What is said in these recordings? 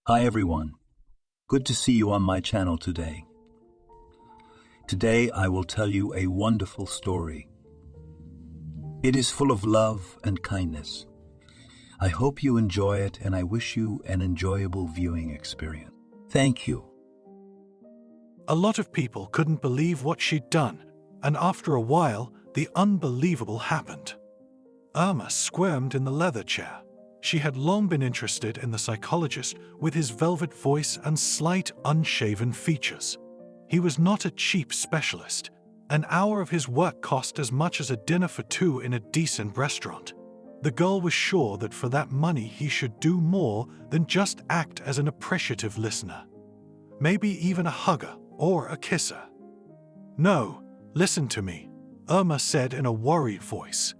Hi everyone. Good to see you on my channel today. Today I will tell you a wonderful story. It is full of love and kindness. I hope you enjoy it and I wish you an enjoyable viewing experience. Thank you. A lot of people couldn't believe what she'd done, and after a while, the unbelievable happened. Irma squirmed in the leather chair. She had long been interested in the psychologist with his velvet voice and slight, unshaven features. He was not a cheap specialist. An hour of his work cost as much as a dinner for two in a decent restaurant. The girl was sure that for that money he should do more than just act as an appreciative listener. Maybe even a hugger or a kisser. "No, listen to me," Irma said in a worried voice.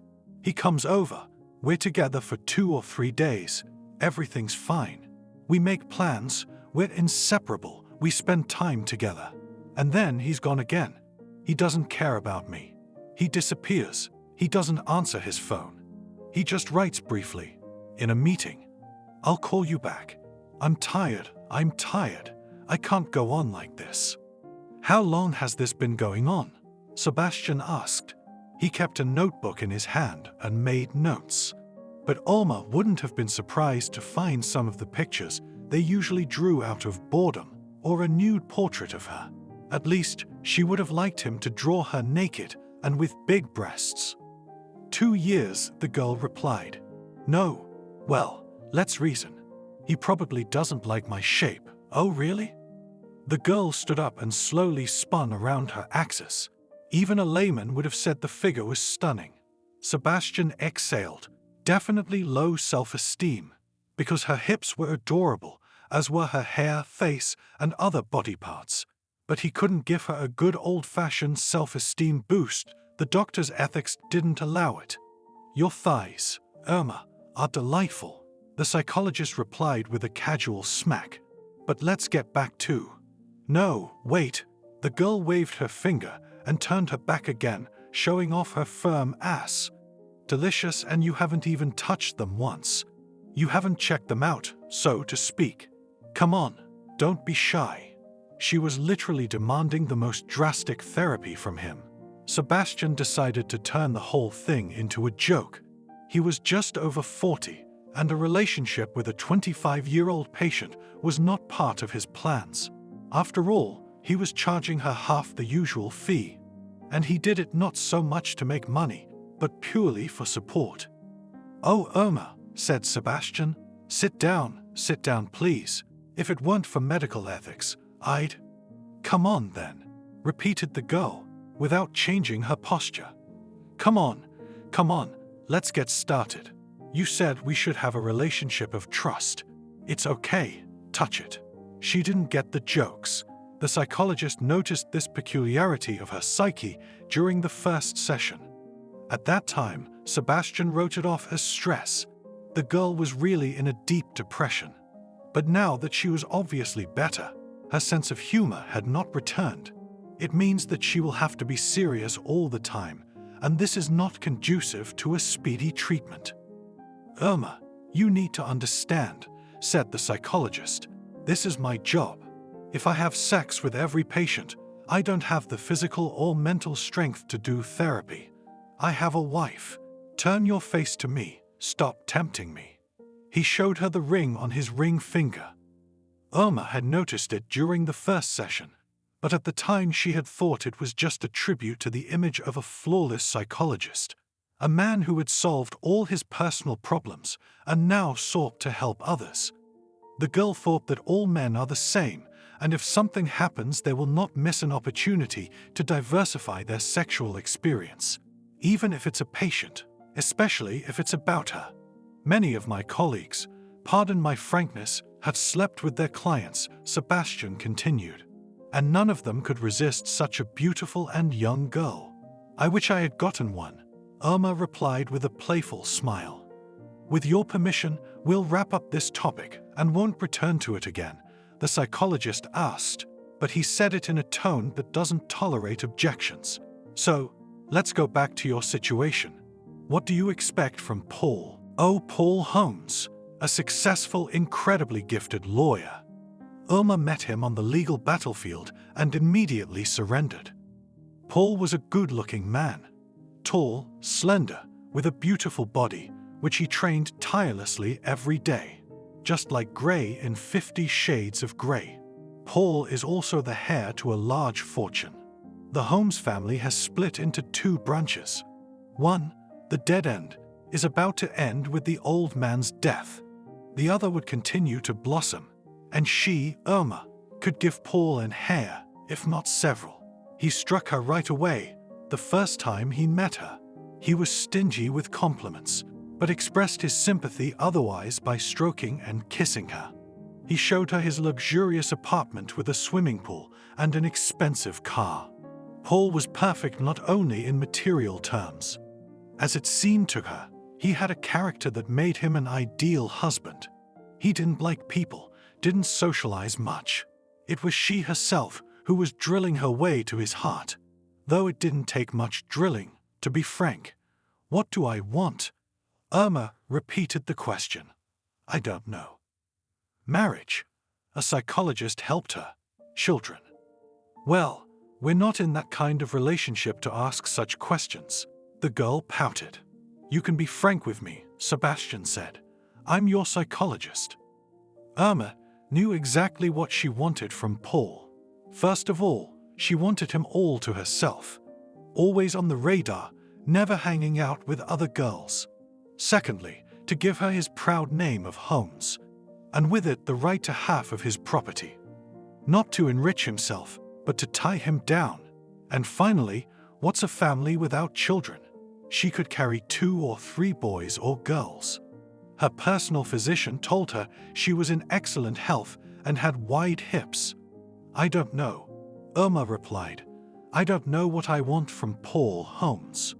"He comes over. We're together for 2 or 3 days. Everything's fine. We make plans. We're inseparable. We spend time together. And then he's gone again. He doesn't care about me. He disappears. He doesn't answer his phone. He just writes briefly. In a meeting. I'll call you back. I'm tired. I'm tired. I can't go on like this." "How long has this been going on?" Sebastian asked. He kept a notebook in his hand and made notes. But Irma wouldn't have been surprised to find some of the pictures they usually drew out of boredom or a nude portrait of her. At least, she would have liked him to draw her naked and with big breasts. 2 years, the girl replied. "No. Well, let's reason. He probably doesn't like my shape." "Oh, really?" The girl stood up and slowly spun around her axis. Even a layman would have said the figure was stunning. Sebastian exhaled, definitely low self-esteem, because her hips were adorable, as were her hair, face, and other body parts. But he couldn't give her a good old-fashioned self-esteem boost. The doctor's ethics didn't allow it. "Your thighs, Irma, are delightful," the psychologist replied with a casual smack. "But let's get back to—" "No, wait." The girl waved her finger and turned her back again, showing off her firm ass. "Delicious, and you haven't even touched them once. You haven't checked them out, so to speak. Come on, don't be shy." She was literally demanding the most drastic therapy from him. Sebastian decided to turn the whole thing into a joke. He was just over 40, and a relationship with a 25-year-old patient was not part of his plans. After all, he was charging her half the usual fee. And he did it not so much to make money, but purely for support. "Oh, Irma," said Sebastian, sit down, please. If it weren't for medical ethics, I'd—" "Come on, then," repeated the girl, without changing her posture. Come on, let's get started. You said we should have a relationship of trust. It's okay, touch it." She didn't get the jokes. The psychologist noticed this peculiarity of her psyche during the first session. At that time, Sebastian wrote it off as stress. The girl was really in a deep depression. But now that she was obviously better, her sense of humor had not returned. It means that she will have to be serious all the time, and this is not conducive to a speedy treatment. "Irma, you need to understand," said the psychologist. "This is my job. If I have sex with every patient, I don't have the physical or mental strength to do therapy. I have a wife. Turn your face to me. Stop tempting me." He showed her the ring on his ring finger. Irma had noticed it during the first session, but at the time she had thought it was just a tribute to the image of a flawless psychologist, a man who had solved all his personal problems and now sought to help others. The girl thought that all men are the same, and if something happens, they will not miss an opportunity to diversify their sexual experience, even if it's a patient, especially if it's about her. "Many of my colleagues, pardon my frankness, have slept with their clients," Sebastian continued, "and none of them could resist such a beautiful and young girl. I wish I had gotten one," Irma replied with a playful smile. "With your permission, we'll wrap up this topic and won't return to it again," the psychologist asked, but he said it in a tone that doesn't tolerate objections. "So, let's go back to your situation. What do you expect from Paul?" "Oh, Paul Holmes," a successful, incredibly gifted lawyer. Irma met him on the legal battlefield and immediately surrendered. Paul was a good-looking man, tall, slender, with a beautiful body, which he trained tirelessly every day, just like Grey in 50 Shades of Grey. Paul is also the heir to a large fortune. The Holmes family has split into two branches. One, the dead end, is about to end with the old man's death. The other would continue to blossom, and she, Irma, could give Paul an heir, if not several. He struck her right away, the first time he met her. He was stingy with compliments, but expressed his sympathy otherwise by stroking and kissing her. He showed her his luxurious apartment with a swimming pool and an expensive car. Paul was perfect not only in material terms. As it seemed to her, he had a character that made him an ideal husband. He didn't like people, didn't socialize much. It was she herself who was drilling her way to his heart. Though it didn't take much drilling, to be frank. What do I want? Irma repeated the question. I don't know. Marriage. A psychologist helped her. Children. Well, we're not in that kind of relationship to ask such questions. The girl pouted. You can be frank with me, Sebastian said. I'm your psychologist. Irma knew exactly what she wanted from Paul. First of all, she wanted him all to herself. Always on the radar, never hanging out with other girls. Secondly, to give her his proud name of Holmes, and with it the right to half of his property. Not to enrich himself, but to tie him down. And finally, what's a family without children? She could carry 2 or 3 boys or girls. Her personal physician told her she was in excellent health and had wide hips. I don't know, Irma replied. I don't know what I want from Paul Holmes.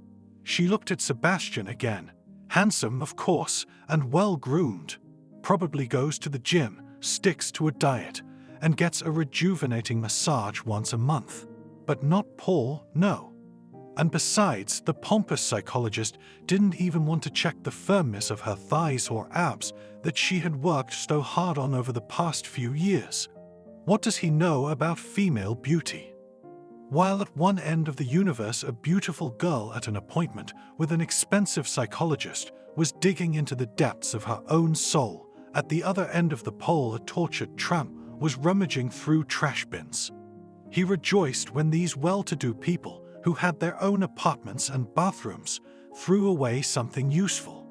She looked at Sebastian again. Handsome, of course, and well-groomed. Probably goes to the gym, sticks to a diet, and gets a rejuvenating massage once a month. But not Paul, no. And besides, the pompous psychologist didn't even want to check the firmness of her thighs or abs that she had worked so hard on over the past few years. What does he know about female beauty? While at one end of the universe a beautiful girl at an appointment with an expensive psychologist was digging into the depths of her own soul, at the other end of the pole a tortured tramp was rummaging through trash bins. He rejoiced when these well-to-do people, who had their own apartments and bathrooms, threw away something useful.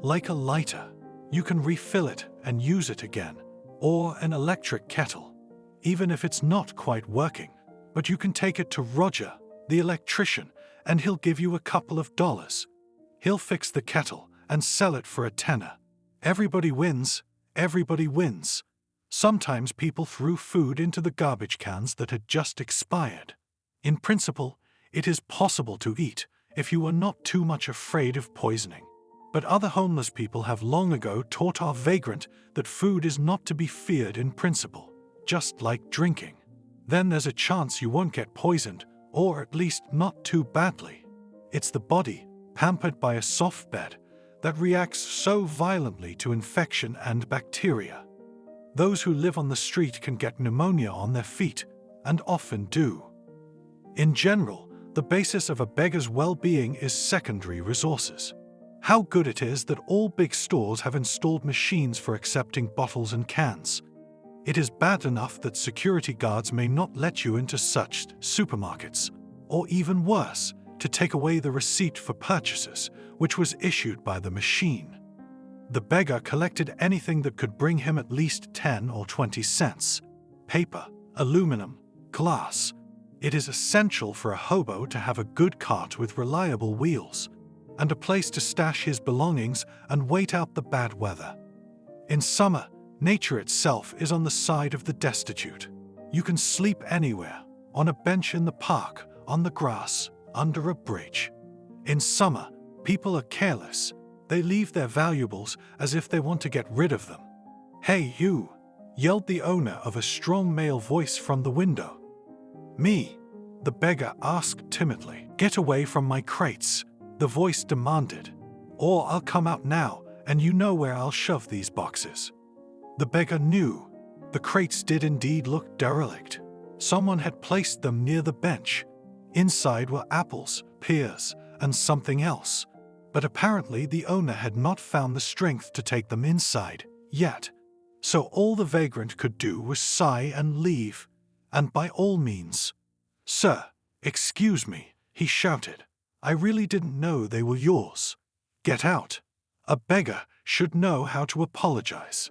Like a lighter, you can refill it and use it again, or an electric kettle, even if it's not quite working. But you can take it to Roger, the electrician, and he'll give you a couple of dollars. He'll fix the kettle and sell it for a tenner. Everybody wins, everybody wins. Sometimes people threw food into the garbage cans that had just expired. In principle, it is possible to eat if you are not too much afraid of poisoning. But other homeless people have long ago taught our vagrant that food is not to be feared in principle, just like drinking. Then there's a chance you won't get poisoned, or at least not too badly. It's the body, pampered by a soft bed, that reacts so violently to infection and bacteria. Those who live on the street can get pneumonia on their feet, and often do. In general, the basis of a beggar's well-being is secondary resources. How good it is that all big stores have installed machines for accepting bottles and cans. It is bad enough that security guards may not let you into such supermarkets, or even worse, to take away the receipt for purchases, which was issued by the machine. The beggar collected anything that could bring him at least 10 or 20 cents. Paper, aluminum, glass. It is essential for a hobo to have a good cart with reliable wheels, and a place to stash his belongings and wait out the bad weather. In summer, nature itself is on the side of the destitute. You can sleep anywhere, on a bench in the park, on the grass, under a bridge. In summer, people are careless. They leave their valuables as if they want to get rid of them. "Hey, you!" yelled the owner of a strong male voice from the window. "Me," the beggar asked timidly. "Get away from my crates," the voice demanded, "or I'll come out now and you know where I'll shove these boxes." The beggar knew. The crates did indeed look derelict. Someone had placed them near the bench. Inside were apples, pears, and something else. But apparently the owner had not found the strength to take them inside yet. So all the vagrant could do was sigh and leave, and by all means. "Sir, excuse me," he shouted. "I really didn't know they were yours. Get out." A beggar should know how to apologize.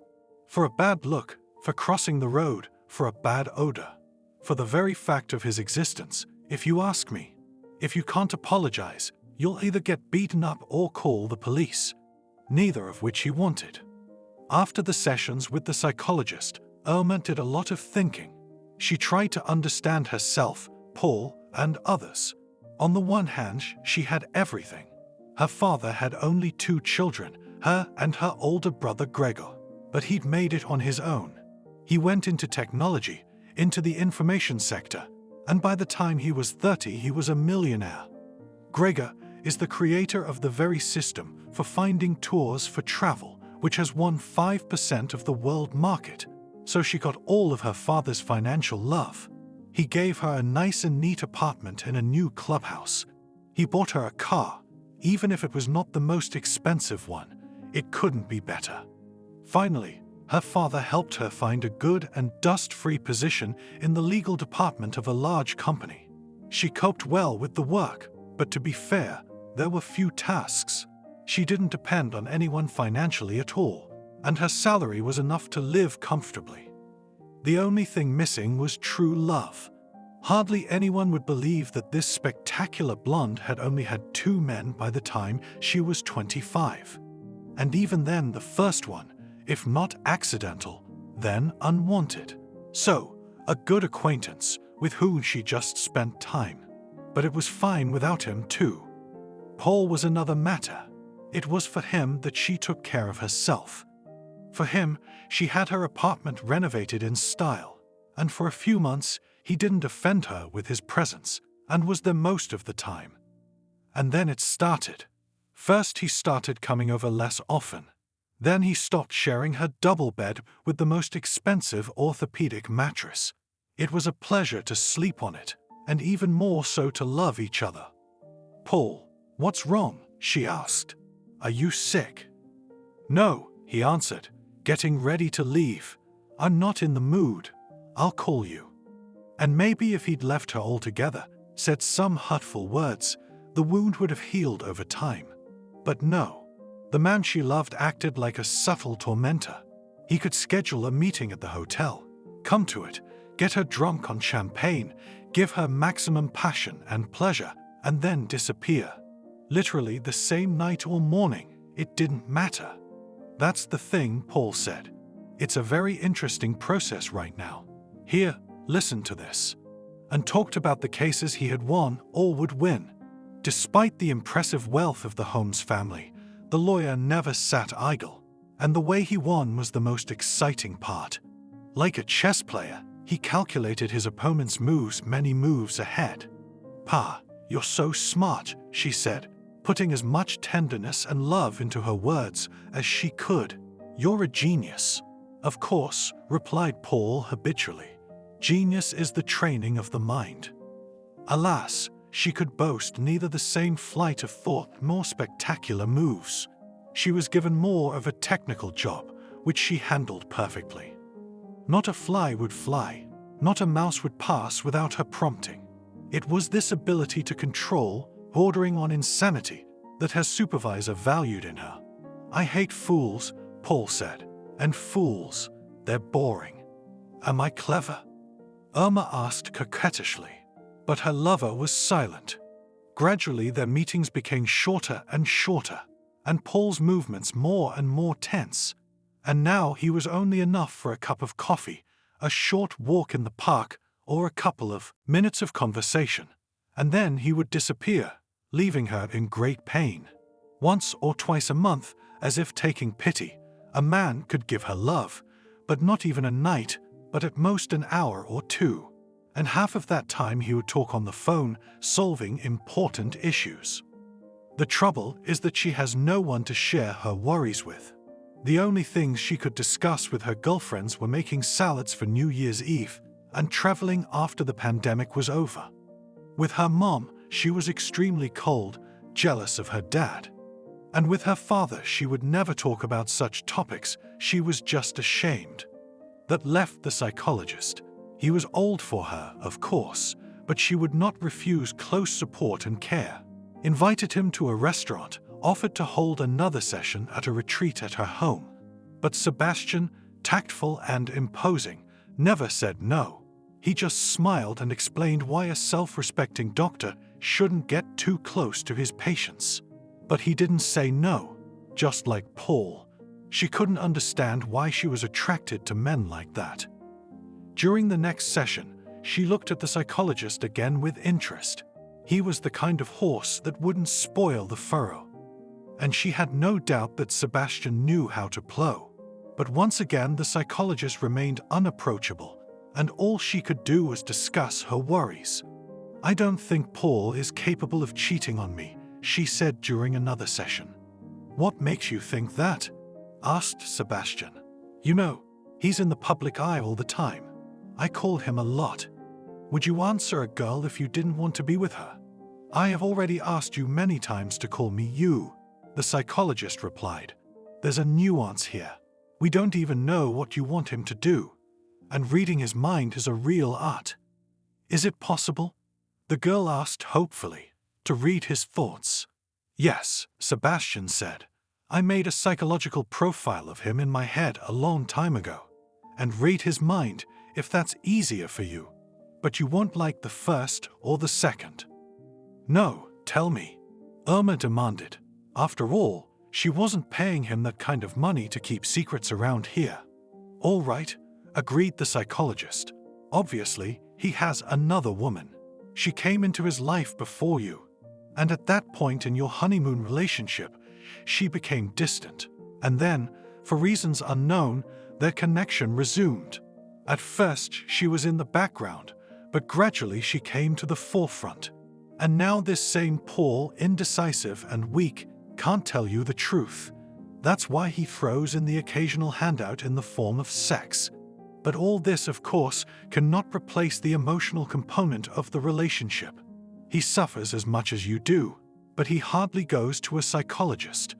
For a bad look, for crossing the road, for a bad odor, for the very fact of his existence, if you ask me. If you can't apologize, you'll either get beaten up or call the police, neither of which he wanted. After the sessions with the psychologist, Irma did a lot of thinking. She tried to understand herself, Paul, and others. On the one hand, she had everything. Her father had only 2 children, her and her older brother Gregor, but he'd made it on his own. He went into technology, into the information sector, and by the time he was 30, he was a millionaire. Gregor is the creator of the very system for finding tours for travel, which has won 5% of the world market. So she got all of her father's financial love. He gave her a nice and neat apartment in a new clubhouse. He bought her a car, even if it was not the most expensive one. It couldn't be better. Finally, her father helped her find a good and dust-free position in the legal department of a large company. She coped well with the work, but to be fair, there were few tasks. She didn't depend on anyone financially at all, and her salary was enough to live comfortably. The only thing missing was true love. Hardly anyone would believe that this spectacular blonde had only had 2 men by the time she was 25. And even then the first one, if not accidental, then unwanted. So, a good acquaintance with whom she just spent time. But it was fine without him too. Paul was another matter. It was for him that she took care of herself. For him, she had her apartment renovated in style, and for a few months he didn't offend her with his presence and was there most of the time. And then it started. First he started coming over less often. Then he stopped sharing her double bed with the most expensive orthopedic mattress. It was a pleasure to sleep on it, and even more so to love each other. "Paul, what's wrong?" she asked. "Are you sick?" "No," he answered, getting ready to leave. "I'm not in the mood. I'll call you." And maybe if he'd left her altogether, said some hurtful words, the wound would have healed over time. But no. The man she loved acted like a subtle tormentor. He could schedule a meeting at the hotel, come to it, get her drunk on champagne, give her maximum passion and pleasure, and then disappear. Literally the same night or morning, it didn't matter. "That's the thing," Paul said. "It's a very interesting process right now. Here, listen to this." And talked about the cases he had won or would win. Despite the impressive wealth of the Holmes family, the lawyer never sat idle, and the way he won was the most exciting part. Like a chess player, he calculated his opponent's moves many moves ahead. "Pa, you're so smart," she said, putting as much tenderness and love into her words as she could. "You're a genius." "Of course," replied Paul habitually. "Genius is the training of the mind." Alas, she could boast neither the same flight of thought nor spectacular moves. She was given more of a technical job, which she handled perfectly. Not a fly would fly, not a mouse would pass without her prompting. It was this ability to control, bordering on insanity, that her supervisor valued in her. "I hate fools," Paul said, "and fools, they're boring." "Am I clever?" Irma asked coquettishly, but her lover was silent. Gradually their meetings became shorter and shorter, and Paul's movements more and more tense. And now he was only enough for a cup of coffee, a short walk in the park, or a couple of minutes of conversation, and then he would disappear, leaving her in great pain. Once or twice a month, as if taking pity, a man could give her love, but not even a night, but at most an hour or 2. And half of that time he would talk on the phone, solving important issues. The trouble is that she has no one to share her worries with. The only things she could discuss with her girlfriends were making salads for New Year's Eve and traveling after the pandemic was over. With her mom, she was extremely cold, jealous of her dad. And with her father, she would never talk about such topics. She was just ashamed. That left the psychologist. He was old for her, of course, but she would not refuse close support and care. Invited him to a restaurant, offered to hold another session at a retreat at her home. But Sebastian, tactful and imposing, never said no. He just smiled and explained why a self-respecting doctor shouldn't get too close to his patients. But he didn't say no, just like Paul. She couldn't understand why she was attracted to men like that. During the next session, she looked at the psychologist again with interest. He was the kind of horse that wouldn't spoil the furrow. And she had no doubt that Sebastian knew how to plow. But once again, the psychologist remained unapproachable, and all she could do was discuss her worries. "I don't think Paul is capable of cheating on me," she said during another session. "What makes you think that?" asked Sebastian. "You know, he's in the public eye all the time. I call him a lot. Would you answer a girl if you didn't want to be with her?" "I have already asked you many times to call me you," the psychologist replied. "There's a nuance here. We don't even know what you want him to do. And reading his mind is a real art." "Is it possible?" the girl asked hopefully, "to read his thoughts?" "Yes," Sebastian said. "I made a psychological profile of him in my head a long time ago. And read his mind if that's easier for you. But you won't like the first or the second." "No, tell me," Irma demanded. After all, she wasn't paying him that kind of money to keep secrets around here. "All right," agreed the psychologist. "Obviously, he has another woman. She came into his life before you. And at that point in your honeymoon relationship, she became distant. And then, for reasons unknown, their connection resumed. At first, she was in the background, but gradually she came to the forefront. And now this same Paul, indecisive and weak, can't tell you the truth. That's why he throws in the occasional handout in the form of sex. But all this, of course, cannot replace the emotional component of the relationship. He suffers as much as you do, but he hardly goes to a psychologist."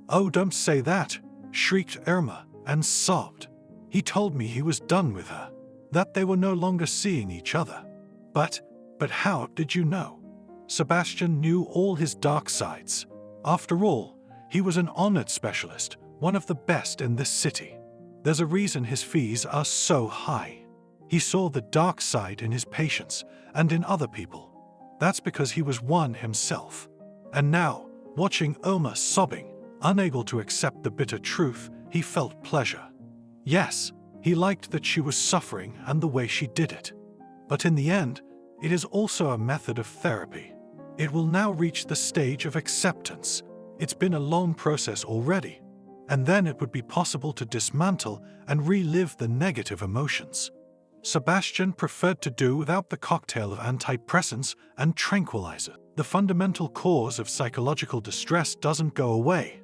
"Oh, don't say that," shrieked Irma and sobbed. "He told me he was done with her, that they were no longer seeing each other." But how did you know?" Sebastian knew all his dark sides. After all, he was an honored specialist, one of the best in this city. There's a reason his fees are so high. He saw the dark side in his patients and in other people. That's because he was one himself. And now, watching Irma sobbing, unable to accept the bitter truth, he felt pleasure. Yes, he liked that she was suffering and the way she did it. But in the end, it is also a method of therapy. It will now reach the stage of acceptance. It's been a long process already. And then it would be possible to dismantle and relive the negative emotions. Sebastian preferred to do without the cocktail of antidepressants and tranquilizers. The fundamental cause of psychological distress doesn't go away.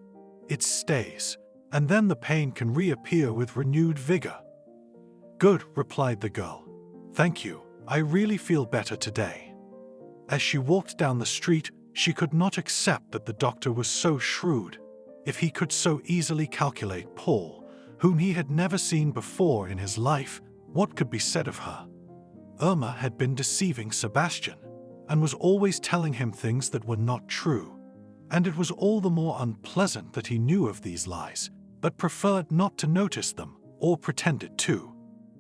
It stays, and then the pain can reappear with renewed vigor. "Good," replied the girl. "Thank you. I really feel better today." As she walked down the street, she could not accept that the doctor was so shrewd. If he could so easily calculate Paul, whom he had never seen before in his life, what could be said of her? Irma had been deceiving Sebastian, and was always telling him things that were not true. And it was all the more unpleasant that he knew of these lies, but preferred not to notice them or pretended to.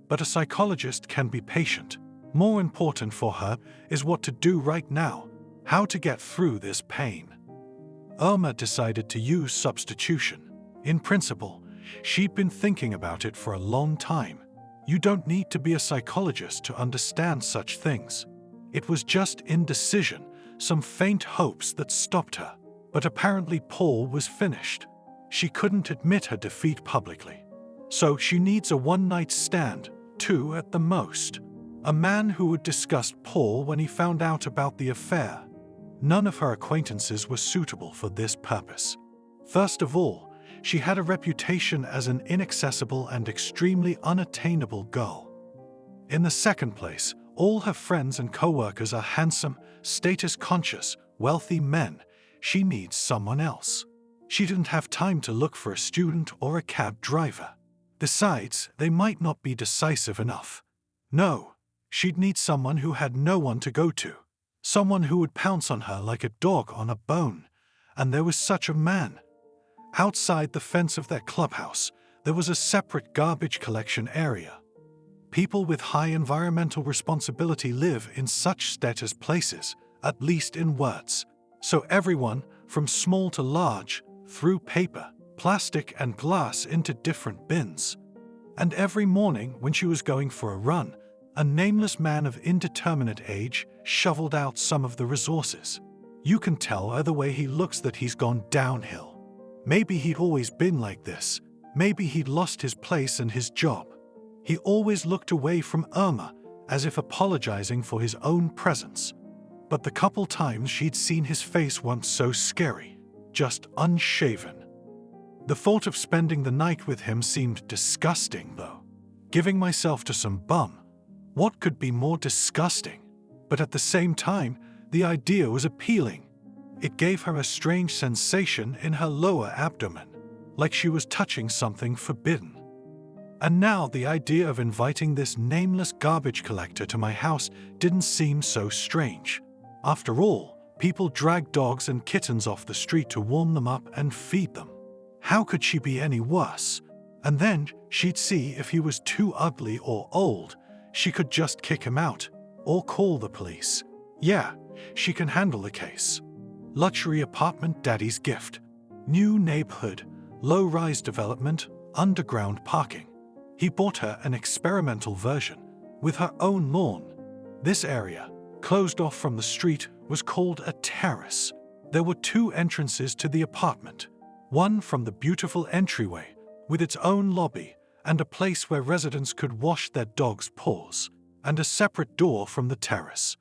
But a psychologist can be patient. More important for her is what to do right now, how to get through this pain. Irma decided to use substitution. In principle, she'd been thinking about it for a long time. You don't need to be a psychologist to understand such things. It was just indecision, some faint hopes that stopped her. But apparently Paul was finished. She couldn't admit her defeat publicly. So she needs a one-night stand, 2 at the most. A man who would disgust Paul when he found out about the affair. None of her acquaintances were suitable for this purpose. First of all, she had a reputation as an inaccessible and extremely unattainable girl. In the second place, all her friends and co-workers are handsome, status-conscious, wealthy men. She needs someone else. She didn't have time to look for a student or a cab driver. Besides, they might not be decisive enough. No, she'd need someone who had no one to go to. Someone who would pounce on her like a dog on a bone. And there was such a man. Outside the fence of their clubhouse, there was a separate garbage collection area. People with high environmental responsibility live in such status places, at least in words. So everyone, from small to large, threw paper, plastic, and glass into different bins. And every morning, when she was going for a run, a nameless man of indeterminate age shoveled out some of the resources. You can tell by the way he looks that he's gone downhill. Maybe he'd always been like this. Maybe he'd lost his place and his job. He always looked away from Irma, as if apologizing for his own presence. But the couple times she'd seen his face once so scary, just unshaven. The thought of spending the night with him seemed disgusting, though. Giving myself to some bum. What could be more disgusting? But at the same time, the idea was appealing. It gave her a strange sensation in her lower abdomen, like she was touching something forbidden. And now the idea of inviting this nameless garbage collector to my house didn't seem so strange. After all, people drag dogs and kittens off the street to warm them up and feed them. How could she be any worse? And then she'd see if he was too ugly or old. She could just kick him out, or call the police. Yeah, she can handle the case. Luxury apartment, daddy's gift. New neighborhood, low-rise development, underground parking. He bought her an experimental version, with her own lawn. This area, closed off from the street, was called a terrace. There were 2 entrances to the apartment. One from the beautiful entryway, with its own lobby, and a place where residents could wash their dogs' paws, and a separate door from the terrace.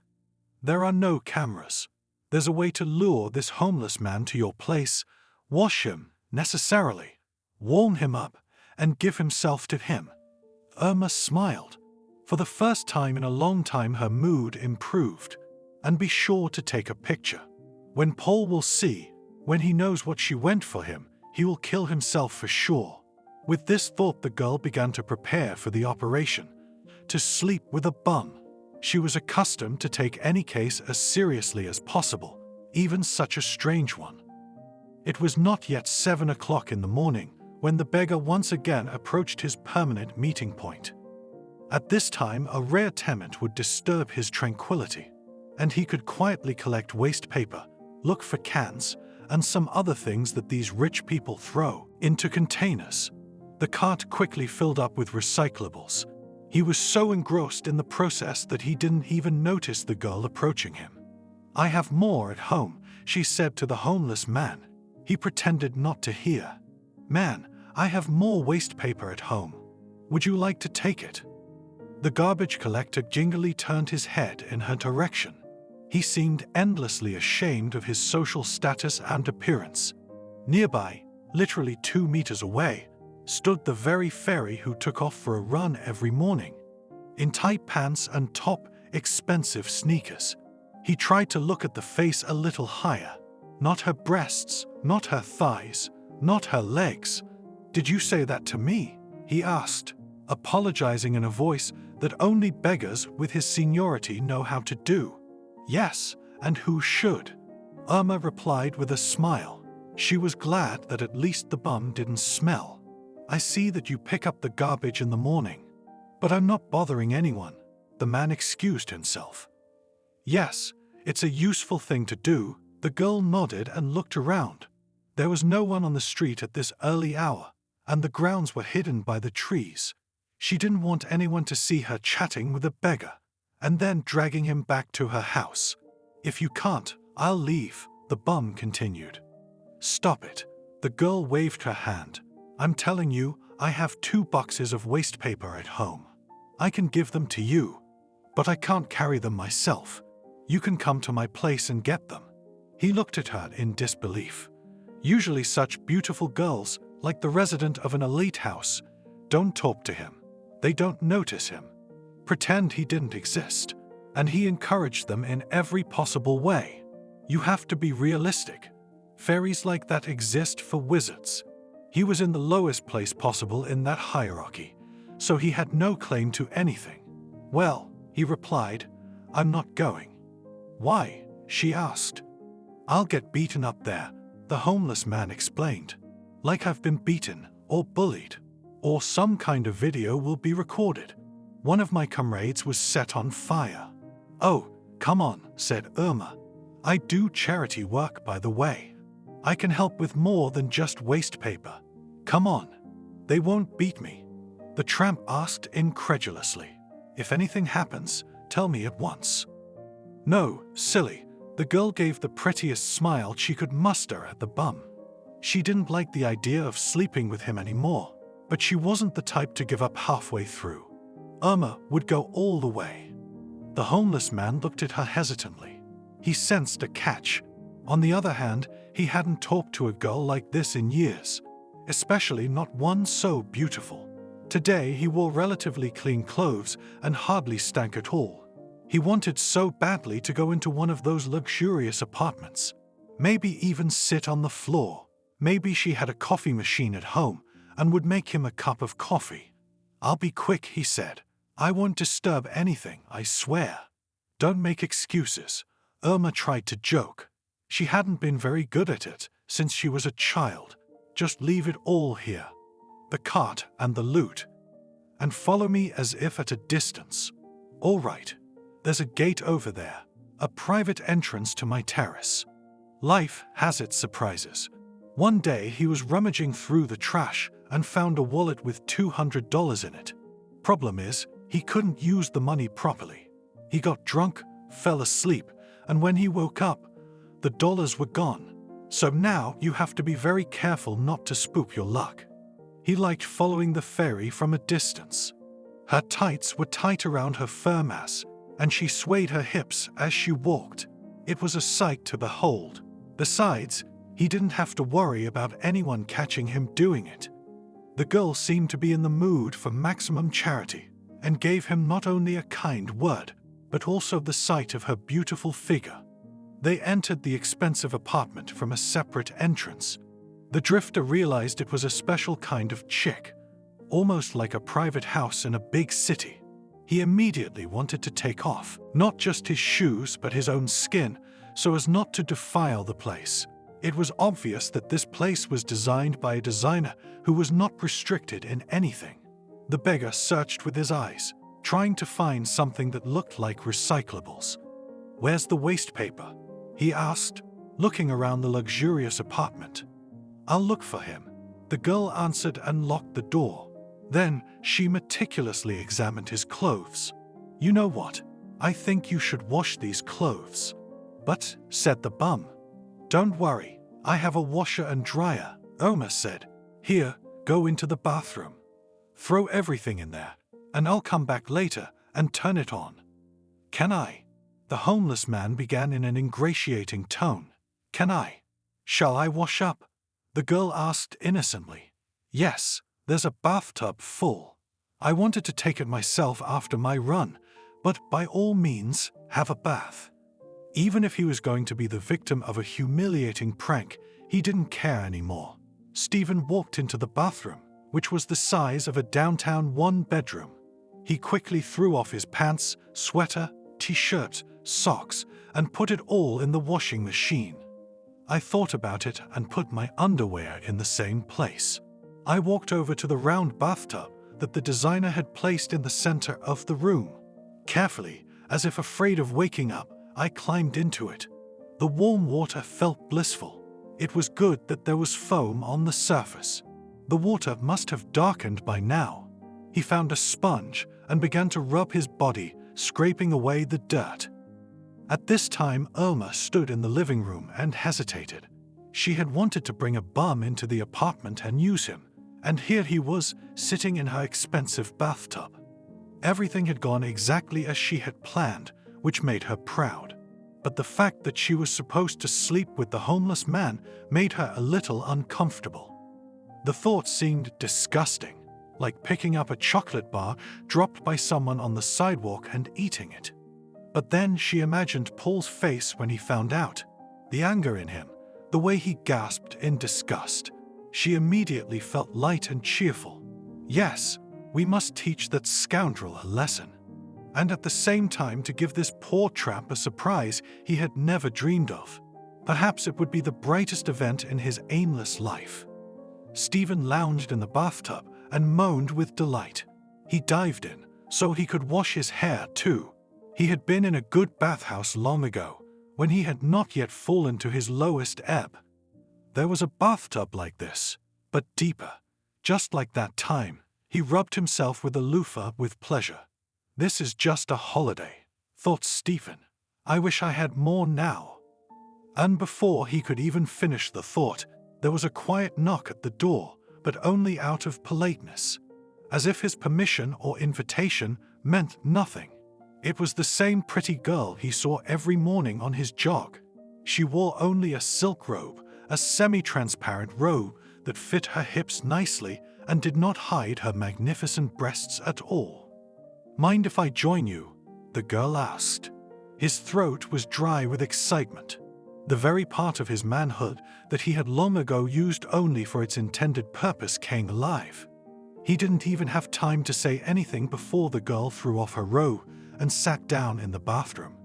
There are no cameras. There's a way to lure this homeless man to your place, wash him, necessarily, warm him up, and give himself to him. Irma smiled. For the first time in a long time her mood improved. And be sure to take a picture. When Paul will see, when he knows what she went for him, he will kill himself for sure. With this thought the girl began to prepare for the operation. To sleep with a bum. She was accustomed to take any case as seriously as possible, even such a strange one. It was not yet 7 o'clock in the morning when the beggar once again approached his permanent meeting point. At this time, a rare tenant would disturb his tranquility, and he could quietly collect waste paper, look for cans, and some other things that these rich people throw into containers. The cart quickly filled up with recyclables. He was so engrossed in the process that he didn't even notice the girl approaching him. "I have more at home," she said to the homeless man. He pretended not to hear. "Man, I have more waste paper at home. Would you like to take it?" The garbage collector gingerly turned his head in her direction. He seemed endlessly ashamed of his social status and appearance. Nearby, literally 2 meters away, stood the very fairy who took off for a run every morning. In tight pants and top, expensive sneakers. He tried to look at the face a little higher. Not her breasts, not her thighs, not her legs. "Did you say that to me?" he asked, apologizing in a voice that only beggars with his seniority know how to do. "Yes, and who should?" Irma replied with a smile. She was glad that at least the bum didn't smell. "I see that you pick up the garbage in the morning. But I'm not bothering anyone," the man excused himself. "Yes, it's a useful thing to do." The girl nodded and looked around. There was no one on the street at this early hour, and the grounds were hidden by the trees. She didn't want anyone to see her chatting with a beggar, and then dragging him back to her house. "If you can't, I'll leave," the bum continued. "Stop it." The girl waved her hand. "I'm telling you, I have 2 boxes of waste paper at home. I can give them to you, but I can't carry them myself. You can come to my place and get them." He looked at her in disbelief. Usually such beautiful girls, like the resident of an elite house, don't talk to him. They don't notice him. Pretend he didn't exist. And he encouraged them in every possible way. You have to be realistic. Fairies like that exist for wizards. He was in the lowest place possible in that hierarchy, so he had no claim to anything. Well, he replied, I'm not going. Why? She asked. I'll get beaten up there, the homeless man explained. Like I've been beaten or bullied, or some kind of video will be recorded. One of my comrades was set on fire. Oh, come on, said Irma. I do charity work, by the way. I can help with more than just waste paper. Come on. They won't beat me. The tramp asked incredulously. If anything happens, tell me at once. No, silly. The girl gave the prettiest smile she could muster at the bum. She didn't like the idea of sleeping with him anymore, but she wasn't the type to give up halfway through. Irma would go all the way. The homeless man looked at her hesitantly. He sensed a catch. On the other hand, he hadn't talked to a girl like this in years, especially not one so beautiful. Today he wore relatively clean clothes and hardly stank at all. He wanted so badly to go into one of those luxurious apartments. Maybe even sit on the floor. Maybe she had a coffee machine at home and would make him a cup of coffee. I'll be quick, he said. I won't disturb anything, I swear. Don't make excuses. Irma tried to joke. She hadn't been very good at it since she was a child. Just leave it all here. The cart and the loot. And follow me as if at a distance. All right. There's a gate over there. A private entrance to my terrace. Life has its surprises. One day he was rummaging through the trash and found a wallet with $200 in it. Problem is, he couldn't use the money properly. He got drunk, fell asleep, and when he woke up, the dollars were gone. So now you have to be very careful not to spook your luck. He liked following the fairy from a distance. Her tights were tight around her firm ass, and she swayed her hips as she walked. It was a sight to behold. Besides, he didn't have to worry about anyone catching him doing it. The girl seemed to be in the mood for maximum charity, and gave him not only a kind word, but also the sight of her beautiful figure. They entered the expensive apartment from a separate entrance. The drifter realized it was a special kind of chick, almost like a private house in a big city. He immediately wanted to take off, not just his shoes but his own skin, so as not to defile the place. It was obvious that this place was designed by a designer who was not restricted in anything. The beggar searched with his eyes, trying to find something that looked like recyclables. Where's the waste paper? He asked, looking around the luxurious apartment. I'll look for him. The girl answered and locked the door. Then she meticulously examined his clothes. You know what? I think you should wash these clothes. But, said the bum. Don't worry, I have a washer and dryer, Irma said. Here, go into the bathroom. Throw everything in there, and I'll come back later and turn it on. Can I? The homeless man began in an ingratiating tone. Can I? Shall I wash up? The girl asked innocently. Yes, there's a bathtub full. I wanted to take it myself after my run, but by all means, have a bath. Even if he was going to be the victim of a humiliating prank, he didn't care anymore. Stephen walked into the bathroom, which was the size of a downtown one-bedroom. He quickly threw off his pants, sweater, t-shirt, socks, and put it all in the washing machine. I thought about it and put my underwear in the same place. I walked over to the round bathtub that the designer had placed in the center of the room. Carefully, as if afraid of waking up, I climbed into it. The warm water felt blissful. It was good that there was foam on the surface. The water must have darkened by now. He found a sponge and began to rub his body, scraping away the dirt. At this time, Irma stood in the living room and hesitated. She had wanted to bring a bum into the apartment and use him, and here he was, sitting in her expensive bathtub. Everything had gone exactly as she had planned, which made her proud. but the fact that she was supposed to sleep with the homeless man made her a little uncomfortable. The thought seemed disgusting, like picking up a chocolate bar dropped by someone on the sidewalk and eating it. But then she imagined Paul's face when he found out, the anger in him, the way he gasped in disgust. She immediately felt light and cheerful. Yes, we must teach that scoundrel a lesson. And at the same time to give this poor tramp a surprise he had never dreamed of. Perhaps it would be the brightest event in his aimless life. Stephen lounged in the bathtub and moaned with delight. He dived in, so he could wash his hair too. He had been in a good bathhouse long ago, when he had not yet fallen to his lowest ebb. There was a bathtub like this, but deeper. Just like that time, he rubbed himself with a loofah with pleasure. This is just a holiday, thought Stephen. I wish I had more now. And before he could even finish the thought, there was a quiet knock at the door, but only out of politeness, as if his permission or invitation meant nothing. It was the same pretty girl he saw every morning on his jog. She wore only a silk robe, a semi-transparent robe that fit her hips nicely and did not hide her magnificent breasts at all. "Mind if I join you?" the girl asked. His throat was dry with excitement. The very part of his manhood that he had long ago used only for its intended purpose came alive. He didn't even have time to say anything before the girl threw off her robe and sat down in the bathroom,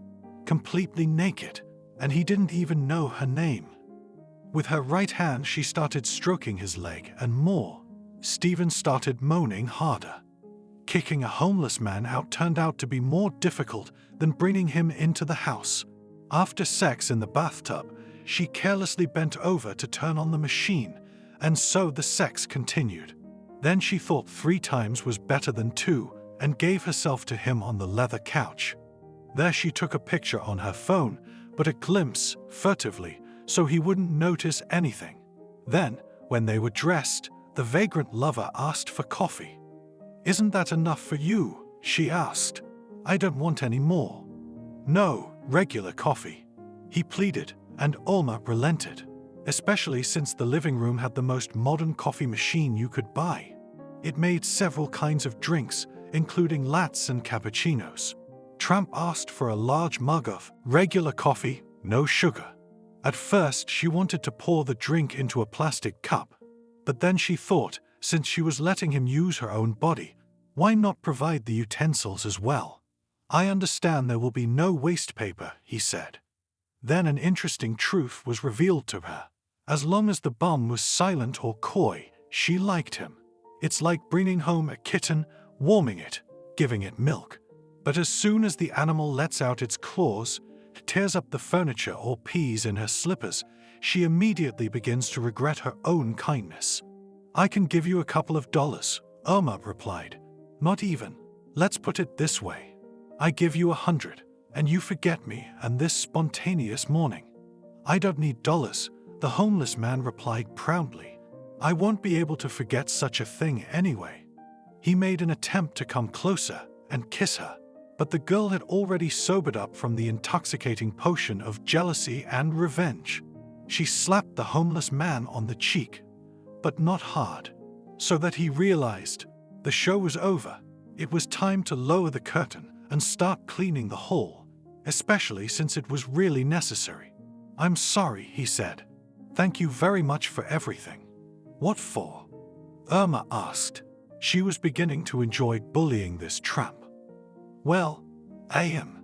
completely naked, and he didn't even know her name. With her right hand she started stroking his leg and more. Stephen started moaning harder. Kicking a homeless man out turned out to be more difficult than bringing him into the house. After sex in the bathtub, she carelessly bent over to turn on the machine, and so the sex continued. Then she thought 3 times was better than 2 and gave herself to him on the leather couch. There she took a picture on her phone, but a glimpse, furtively, so he wouldn't notice anything. Then, when they were dressed, the vagrant lover asked for coffee. "Isn't that enough for you?" she asked. "I don't want any more." "No, regular coffee," he pleaded, and Irma relented, especially since the living room had the most modern coffee machine you could buy. It made several kinds of drinks, including lattes and cappuccinos. Tramp asked for a large mug of regular coffee, no sugar. At first, she wanted to pour the drink into a plastic cup, but then she thought, since she was letting him use her own body, why not provide the utensils as well? "I understand there will be no waste paper," he said. Then an interesting truth was revealed to her. As long as the bum was silent or coy, she liked him. It's like bringing home a kitten, warming it, giving it milk. But as soon as the animal lets out its claws, tears up the furniture or pees in her slippers, she immediately begins to regret her own kindness. "I can give you a couple of dollars," Irma replied. "Not even. Let's put it this way. I give you 100, and you forget me and this spontaneous morning." "I don't need dollars," the homeless man replied proudly. "I won't be able to forget such a thing anyway." He made an attempt to come closer and kiss her, but the girl had already sobered up from the intoxicating potion of jealousy and revenge. She slapped the homeless man on the cheek, but not hard, so that he realized the show was over. It was time to lower the curtain and start cleaning the hall, especially since it was really necessary. "I'm sorry," he said. "Thank you very much for everything." "What for?" Irma asked. She was beginning to enjoy bullying this tramp. "Well, I am.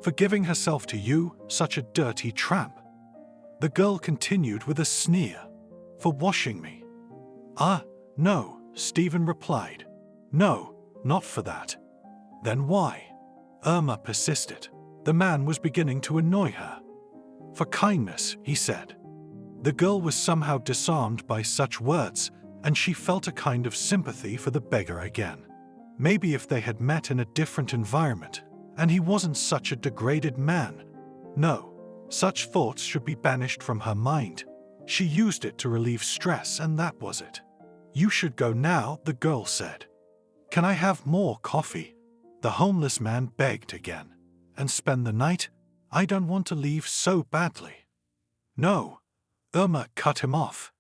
For giving herself to you, such a dirty tramp." The girl continued with a sneer. "For washing me." No, Stephen replied. "No, not for that." "Then why?" Irma persisted. The man was beginning to annoy her. "For kindness," he said. The girl was somehow disarmed by such words, and she felt a kind of sympathy for the beggar again. Maybe if they had met in a different environment, and he wasn't such a degraded man. No, such thoughts should be banished from her mind. She used it to relieve stress, and that was it. "You should go now," the girl said. "Can I have more coffee?" The homeless man begged again. "And spend the night?" I don't want to leave so badly." "No," Irma cut him off.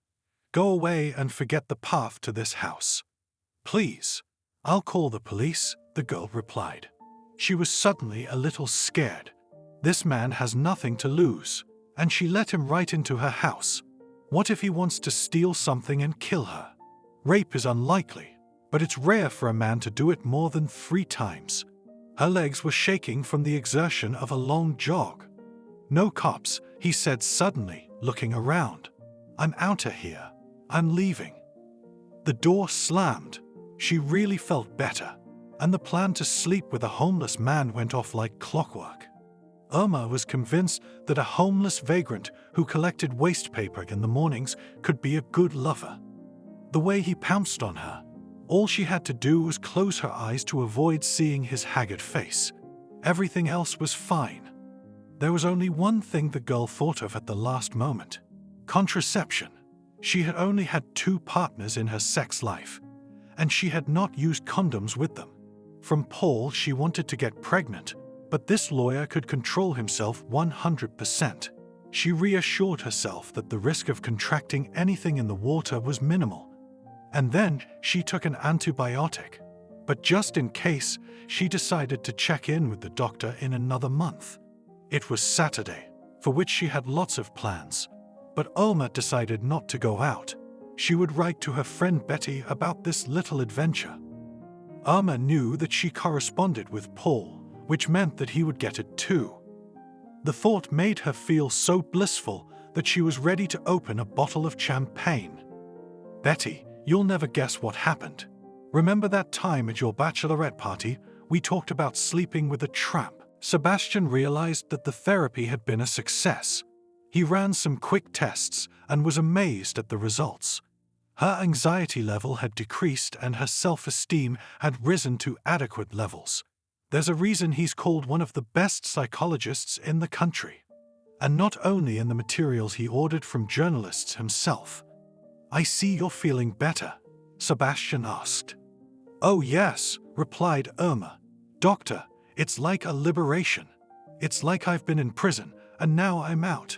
"Go away and forget the path to this house." "Please, I'll call the police," the girl replied. She was suddenly a little scared. This man has nothing to lose, and she let him right into her house. What if he wants to steal something and kill her? Rape is unlikely, but it's rare for a man to do it more than 3 times. Her legs were shaking from the exertion of a long jog. "No cops," he said suddenly, looking around. "I'm outta here. I'm leaving." The door slammed. She really felt better, and the plan to sleep with a homeless man went off like clockwork. Irma was convinced that a homeless vagrant who collected waste paper in the mornings could be a good lover. The way he pounced on her, all she had to do was close her eyes to avoid seeing his haggard face. Everything else was fine. There was only one thing the girl thought of at the last moment: contraception. She had only had 2 partners in her sex life, and she had not used condoms with them. From Paul, she wanted to get pregnant, but this lawyer could control himself 100%. She reassured herself that the risk of contracting anything in the water was minimal. And then she took an antibiotic. But just in case, she decided to check in with the doctor in another month. It was Saturday, for which she had lots of plans. But Irma decided not to go out. She would write to her friend Betty about this little adventure. Irma knew that she corresponded with Paul, which meant that he would get it too. The thought made her feel so blissful that she was ready to open a bottle of champagne. "Betty, you'll never guess what happened. Remember that time at your bachelorette party we talked about sleeping with a tramp?" Sebastian realized that the therapy had been a success. He ran some quick tests and was amazed at the results. Her anxiety level had decreased and her self-esteem had risen to adequate levels. There's a reason he's called one of the best psychologists in the country. And not only in the materials he ordered from journalists himself. "I see you're feeling better," Sebastian asked. "Oh yes," replied Irma. "Doctor, it's like a liberation. It's like I've been in prison and now I'm out."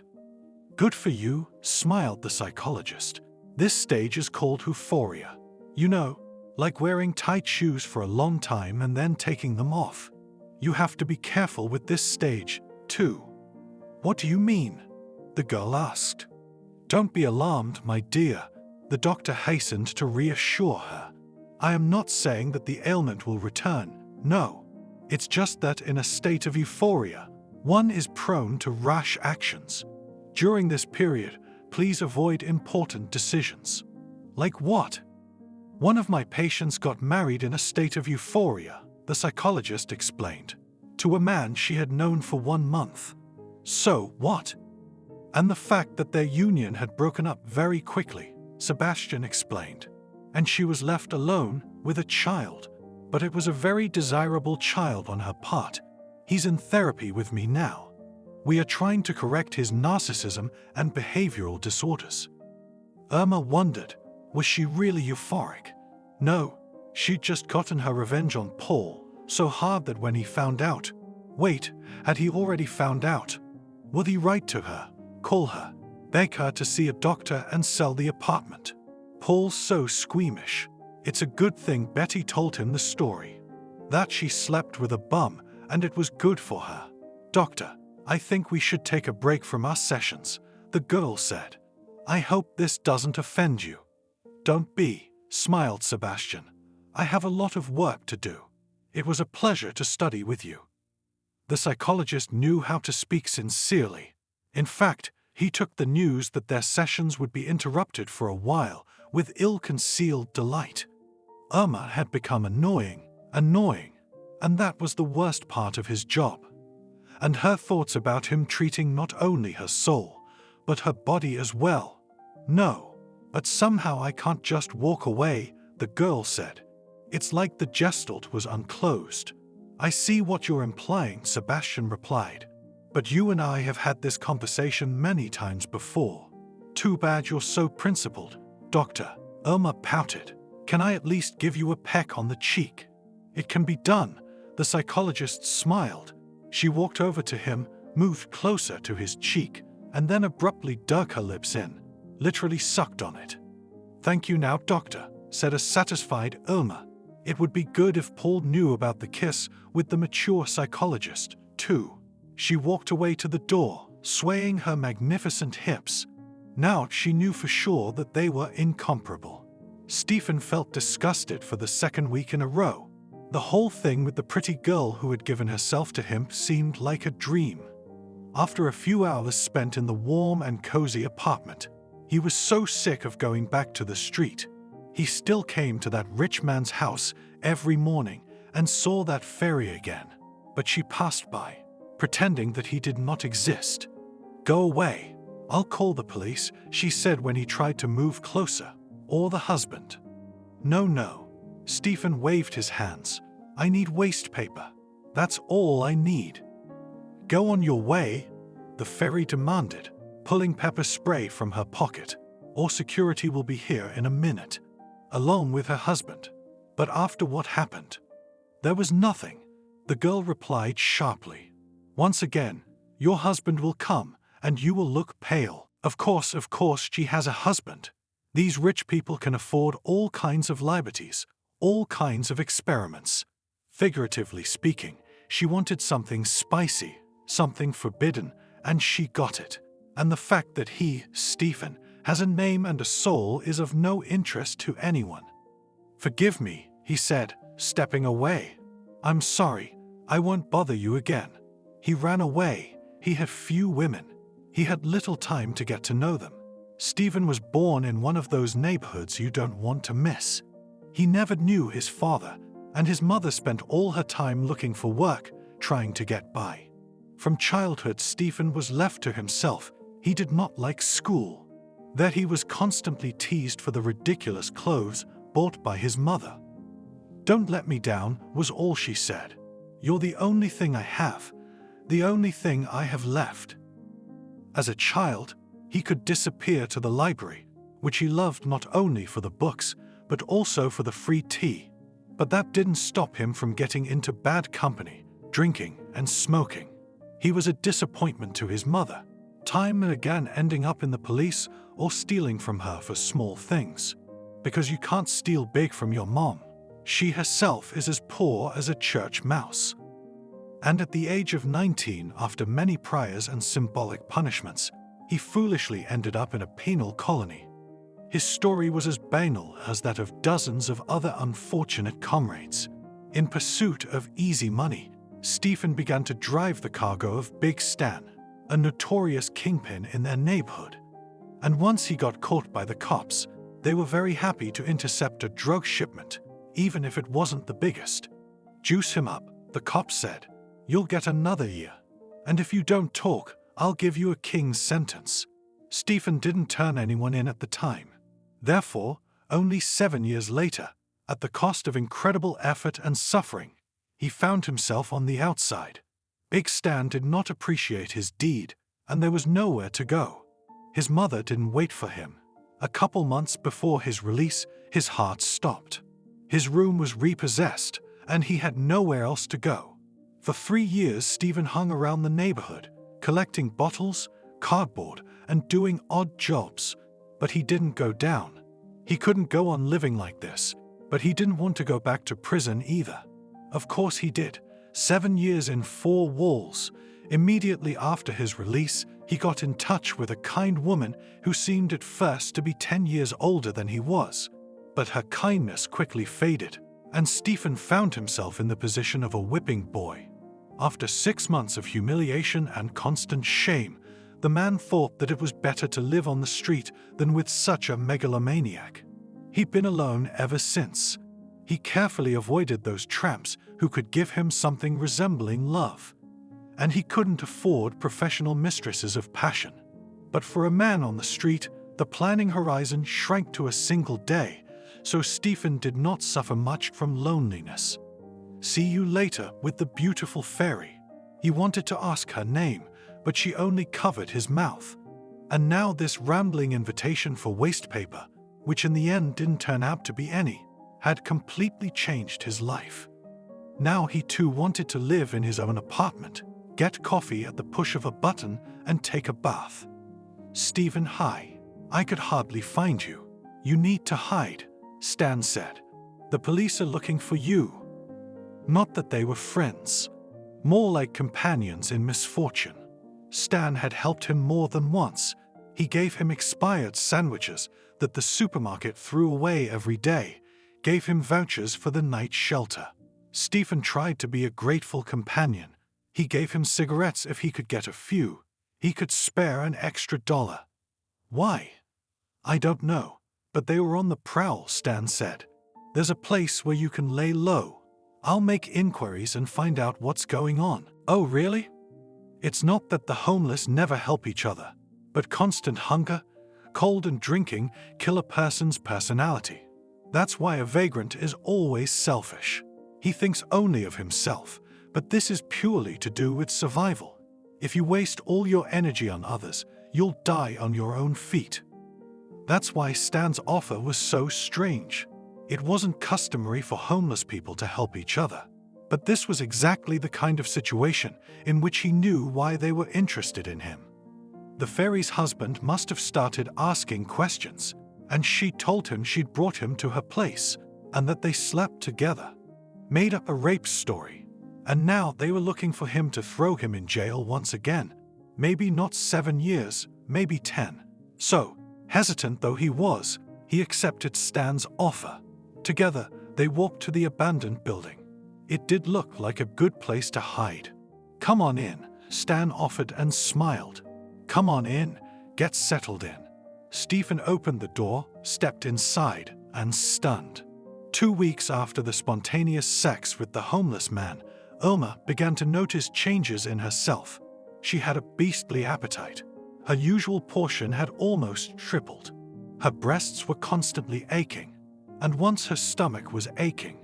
"Good for you," smiled the psychologist. "This stage is called euphoria. You know, like wearing tight shoes for a long time and then taking them off. You have to be careful with this stage, too." "What do you mean?" the girl asked. "Don't be alarmed, my dear," the doctor hastened to reassure her. "I am not saying that the ailment will return, no. It's just that in a state of euphoria, one is prone to rash actions. During this period, please avoid important decisions." "Like what?" "One of my patients got married in a state of euphoria," the psychologist explained, "to a man she had known for 1 month. So what?" "And the fact that their union had broken up very quickly," Sebastian explained. "And she was left alone with a child. But it was a very desirable child on her part. He's in therapy with me now. We are trying to correct his narcissism and behavioral disorders." Irma wondered, was she really euphoric? No, she'd just gotten her revenge on Paul, so hard that when he found out— Wait, had he already found out? Would he write to her, call her, beg her to see a doctor and sell the apartment? Paul's so squeamish. It's a good thing Betty told him the story. That she slept with a bum and it was good for her. "Doctor, I think we should take a break from our sessions," the girl said. "I hope this doesn't offend you." "Don't be," smiled Sebastian. "I have a lot of work to do. It was a pleasure to study with you." The psychologist knew how to speak sincerely. In fact, he took the news that their sessions would be interrupted for a while with ill-concealed delight. Irma had become annoying, and that was the worst part of his job. And her thoughts about him treating not only her soul, but her body as well. "No, but somehow I can't just walk away," the girl said. "It's like the gestalt was unclosed." "I see what you're implying," Sebastian replied. "But you and I have had this conversation many times before. Too bad you're so principled, Doctor." Irma pouted. "Can I at least give you a peck on the cheek?" "It can be done," the psychologist smiled. She walked over to him, moved closer to his cheek, and then abruptly dug her lips in, literally sucked on it. "Thank you now, doctor," said a satisfied Irma. It would be good if Paul knew about the kiss with the mature psychologist, too. She walked away to the door, swaying her magnificent hips. Now she knew for sure that they were incomparable. Stephen felt disgusted for the second week in a row. The whole thing with the pretty girl who had given herself to him seemed like a dream. After a few hours spent in the warm and cozy apartment, he was so sick of going back to the street. He still came to that rich man's house every morning and saw that fairy again, but she passed by, pretending that he did not exist. "Go away. I'll call the police," she said when he tried to move closer, "or the husband." No. Stephen waved his hands. "I need waste paper. That's all I need." "Go on your way," the fairy demanded, pulling pepper spray from her pocket, "or security will be here in a minute," along with her husband. But after what happened? There was nothing, the girl replied sharply. "Once again, your husband will come, and you will look pale." Of course, she has a husband. These rich people can afford all kinds of liberties, all kinds of experiments. Figuratively speaking, she wanted something spicy, something forbidden, and she got it. And the fact that he, Stephen, has a name and a soul is of no interest to anyone. "Forgive me," he said, stepping away. "I'm sorry, I won't bother you again." He ran away. He had few women. He had little time to get to know them. Stephen was born in one of those neighborhoods you don't want to miss. He never knew his father, and his mother spent all her time looking for work, trying to get by. From childhood, Stephen was left to himself. He did not like school. That he was constantly teased for the ridiculous clothes bought by his mother. "Don't let me down," was all she said. "You're the only thing I have, the only thing I have left." As a child, he could disappear to the library, which he loved not only for the books, but also for the free tea. But that didn't stop him from getting into bad company, drinking and smoking. He was a disappointment to his mother, time and again ending up in the police or stealing from her for small things. Because you can't steal big from your mom. She herself is as poor as a church mouse. And at the age of 19, after many priors and symbolic punishments, he foolishly ended up in a penal colony. His story was as banal as that of dozens of other unfortunate comrades. In pursuit of easy money, Stephen began to drive the cargo of Big Stan, a notorious kingpin in their neighborhood. And once he got caught by the cops, they were very happy to intercept a drug shipment, even if it wasn't the biggest. "Juice him up," the cops said. "You'll get another year. And if you don't talk, I'll give you a king's sentence." Stephen didn't turn anyone in at the time. Therefore, only 7 years later, at the cost of incredible effort and suffering, he found himself on the outside. Big Stan did not appreciate his deed, and there was nowhere to go. His mother didn't wait for him. A couple months before his release, his heart stopped. His room was repossessed, and he had nowhere else to go. For 3 years, Stephen hung around the neighborhood, collecting bottles, cardboard, and doing odd jobs. But he didn't go down. He couldn't go on living like this, but he didn't want to go back to prison either. Of course he did. 7 years in 4 walls. Immediately after his release, he got in touch with a kind woman who seemed at first to be 10 years older than he was. But her kindness quickly faded, and Stephen found himself in the position of a whipping boy. After 6 months of humiliation and constant shame, the man thought that it was better to live on the street than with such a megalomaniac. He'd been alone ever since. He carefully avoided those tramps who could give him something resembling love. And he couldn't afford professional mistresses of passion. But for a man on the street, the planning horizon shrank to a single day, so Stephen did not suffer much from loneliness. "See you later with the beautiful fairy." He wanted to ask her name, but she only covered his mouth. And now this rambling invitation for waste paper, which in the end didn't turn out to be any, had completely changed his life. Now he too wanted to live in his own apartment, get coffee at the push of a button, and take a bath. Stephen, hi. I could hardly find you. You need to hide, Stan said. The police are looking for you. Not that they were friends. More like companions in misfortune. Stan had helped him more than once. He gave him expired sandwiches that the supermarket threw away every day, gave him vouchers for the night shelter. Stephen tried to be a grateful companion. He gave him cigarettes if he could get a few. He could spare an extra $1. Why? I don't know, but they were on the prowl, Stan said. There's a place where you can lay low. I'll make inquiries and find out what's going on. Oh, really? It's not that the homeless never help each other, but constant hunger, cold and drinking kill a person's personality. That's why a vagrant is always selfish. He thinks only of himself, but this is purely to do with survival. If you waste all your energy on others, you'll die on your own feet. That's why Stan's offer was so strange. It wasn't customary for homeless people to help each other. But this was exactly the kind of situation in which he knew why they were interested in him. The fairy's husband must have started asking questions, and she told him she'd brought him to her place and that they slept together. Made up a rape story, and now they were looking for him to throw him in jail once again. Maybe not 7 years, maybe 10. So, hesitant though he was, he accepted Stan's offer. Together, they walked to the abandoned building. It did look like a good place to hide. Come on in, Stan offered and smiled. Come on in, get settled in. Stephen opened the door, stepped inside, and stunned. 2 weeks after the spontaneous sex with the homeless man, Irma began to notice changes in herself. She had a beastly appetite. Her usual portion had almost tripled. Her breasts were constantly aching, and once her stomach was aching.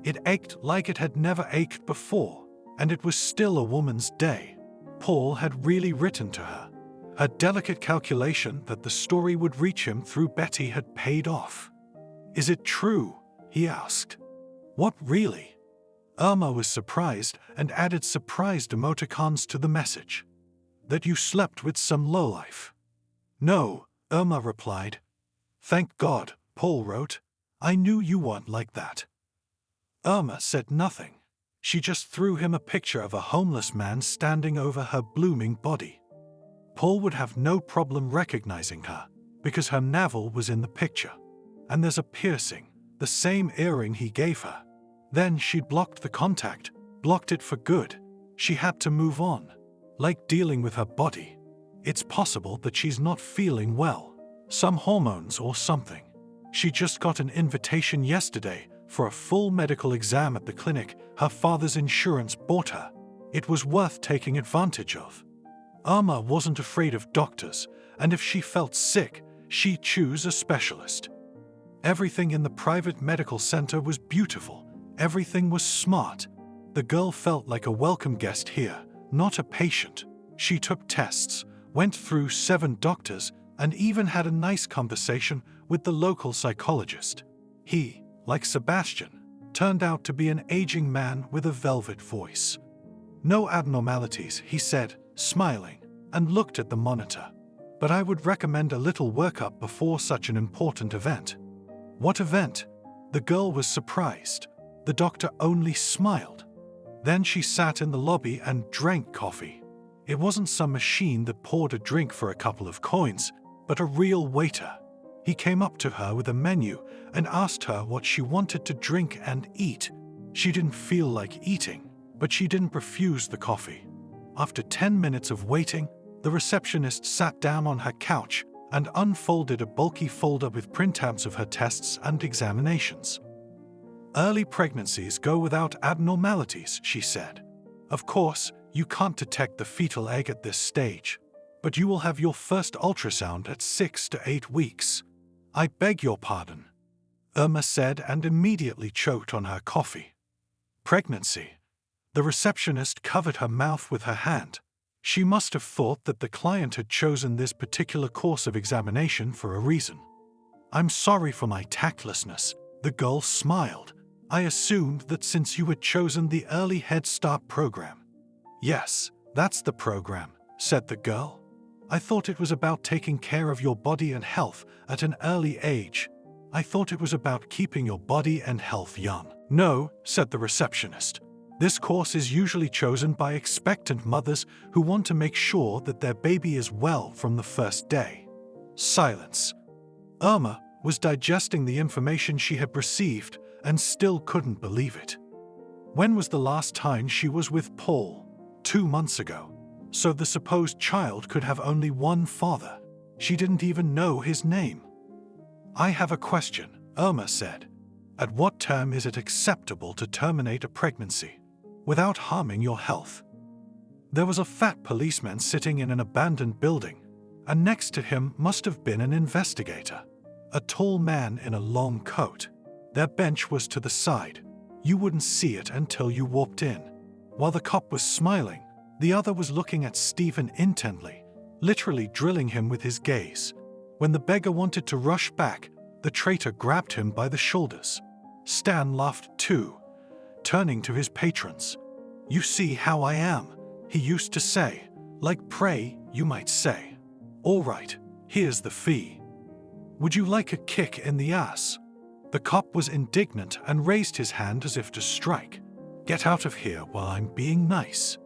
It ached like it had never ached before, and it was still a woman's day. Paul had really written to her. Her delicate calculation that the story would reach him through Betty had paid off. Is it true? He asked. What really? Irma was surprised and added surprised emoticons to the message. That you slept with some lowlife. No, Irma replied. Thank God, Paul wrote. I knew you weren't like that. Irma said nothing. She just threw him a picture of a homeless man standing over her blooming body. Paul would have no problem recognizing her, because her navel was in the picture. And there's a piercing, the same earring he gave her. Then she'd blocked the contact, blocked it for good. She had to move on. Like dealing with her body. It's possible that she's not feeling well. Some hormones or something. She just got an invitation yesterday for a full medical exam at the clinic her father's insurance bought her. It was worth taking advantage of. Irma wasn't afraid of doctors, and if she felt sick, she'd choose a specialist. Everything in the private medical center was beautiful. Everything was smart. The girl felt like a welcome guest here, not a patient. She took tests, went through 7 doctors, and even had a nice conversation with the local psychologist. He, like Sebastian, turned out to be an aging man with a velvet voice. No abnormalities, he said, smiling, and looked at the monitor. But I would recommend a little workup before such an important event. What event? The girl was surprised. The doctor only smiled. Then she sat in the lobby and drank coffee. It wasn't some machine that poured a drink for a couple of coins, but a real waiter. He came up to her with a menu and asked her what she wanted to drink and eat. She didn't feel like eating, but she didn't refuse the coffee. After 10 minutes of waiting, the receptionist sat down on her couch and unfolded a bulky folder with printouts of her tests and examinations. Early pregnancies go without abnormalities, she said. Of course, you can't detect the fetal egg at this stage, but you will have your first ultrasound at 6 to 8 weeks. I beg your pardon, Irma said and immediately choked on her coffee. Pregnancy. The receptionist covered her mouth with her hand. She must have thought that the client had chosen this particular course of examination for a reason. I'm sorry for my tactlessness, the girl smiled. I assumed that since you had chosen the Early Head Start program. Yes, "That's the program," said the girl. "I thought it was about taking care of your body and health at an early age. I thought it was about keeping your body and health young." "No," said the receptionist. "This course is usually chosen by expectant mothers who want to make sure that their baby is well from the first day." Silence. Irma was digesting the information she had received and still couldn't believe it. When was the last time she was with Paul? 2 months ago. So the supposed child could have only one father. She didn't even know his name. "I have a question," Irma said. "At what term is it acceptable to terminate a pregnancy without harming your health?" There was a fat policeman sitting in an abandoned building, and next to him must have been an investigator, a tall man in a long coat. Their bench was to the side. You wouldn't see it until you walked in. While the cop was smiling, the other was looking at Stephen intently, literally drilling him with his gaze. When the beggar wanted to rush back, the traitor grabbed him by the shoulders. Stan laughed too, turning to his patrons. "You see how I am," he used to say. "Like prey, you might say. All right, here's the fee. Would you like a kick in the ass?" The cop was indignant and raised his hand as if to strike. "Get out of here while I'm being nice."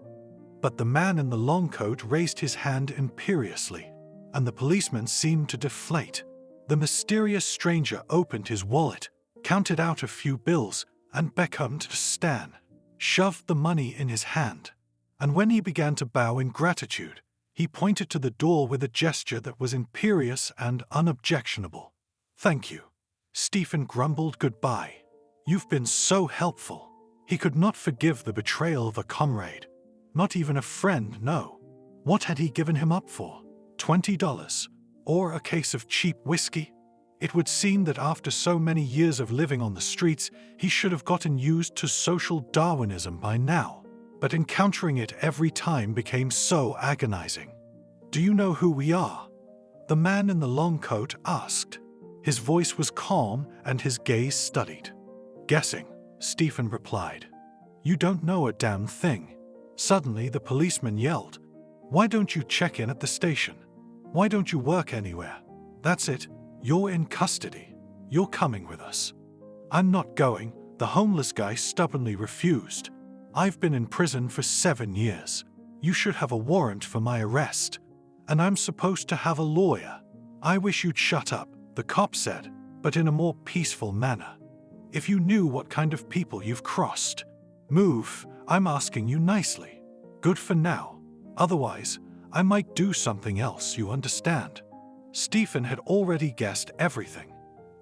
But the man in the long coat raised his hand imperiously, and the policeman seemed to deflate. The mysterious stranger opened his wallet, counted out a few bills, and beckoned to Stan, shoved the money in his hand. And when he began to bow in gratitude, he pointed to the door with a gesture that was imperious and unobjectionable. "Thank you." Stephen grumbled goodbye. "You've been so helpful." He could not forgive the betrayal of a comrade. Not even a friend, no. What had he given him up for? $20? Or a case of cheap whiskey? It would seem that after so many years of living on the streets, he should have gotten used to social Darwinism by now. But encountering it every time became so agonizing. "Do you know who we are?" the man in the long coat asked. His voice was calm and his gaze studied. "Guessing," Stephen replied. "You don't know a damn thing." Suddenly the policeman yelled, "Why don't you check in at the station? Why don't you work anywhere? That's it, you're in custody. You're coming with us." "I'm not going," the homeless guy stubbornly refused. "I've been in prison for 7 years. You should have a warrant for my arrest. And I'm supposed to have a lawyer." "I wish you'd shut up," the cop said, but in a more peaceful manner. "If you knew what kind of people you've crossed. Move, I'm asking you nicely. Good for now. Otherwise, I might do something else, you understand." Stephen had already guessed everything.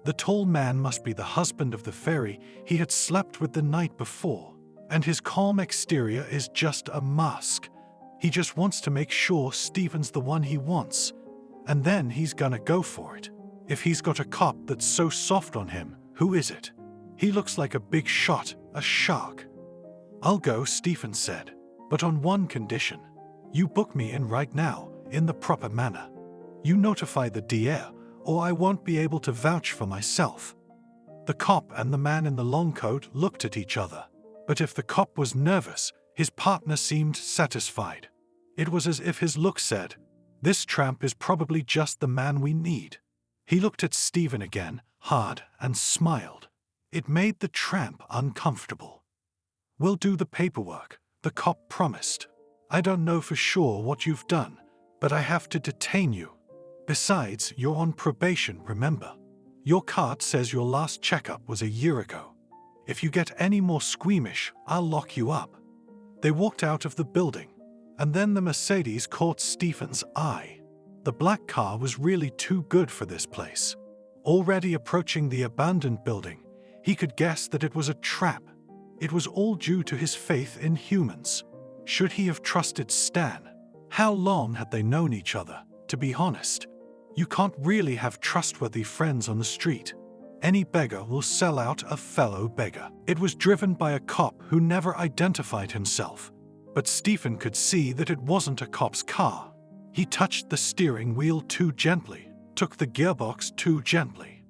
The tall man must be the husband of the fairy he had slept with the night before, and his calm exterior is just a mask. He just wants to make sure Stephen's the one he wants, and then he's gonna go for it. If he's got a cop that's so soft on him, who is it? He looks like a big shot, a shark. "I'll go," Stephen said, "but on one condition. You book me in right now, in the proper manner. You notify the DA, or I won't be able to vouch for myself." The cop and the man in the long coat looked at each other, but if the cop was nervous, his partner seemed satisfied. It was as if his look said, "This tramp is probably just the man we need." He looked at Stephen again, hard, and smiled. It made the tramp uncomfortable. "We'll do the paperwork," the cop promised. "I don't know for sure what you've done, but I have to detain you. Besides, you're on probation, remember? Your card says your last checkup was a year ago. If you get any more squeamish, I'll lock you up." They walked out of the building, and then the Mercedes caught Stephen's eye. The black car was really too good for this place. Already approaching the abandoned building, he could guess that it was a trap. It was all due to his faith in humans. Should he have trusted Stan? How long had they known each other, to be honest? You can't really have trustworthy friends on the street. Any beggar will sell out a fellow beggar. It was driven by a cop who never identified himself, but Stephen could see that it wasn't a cop's car. He touched the steering wheel too gently, took the gearbox too gently.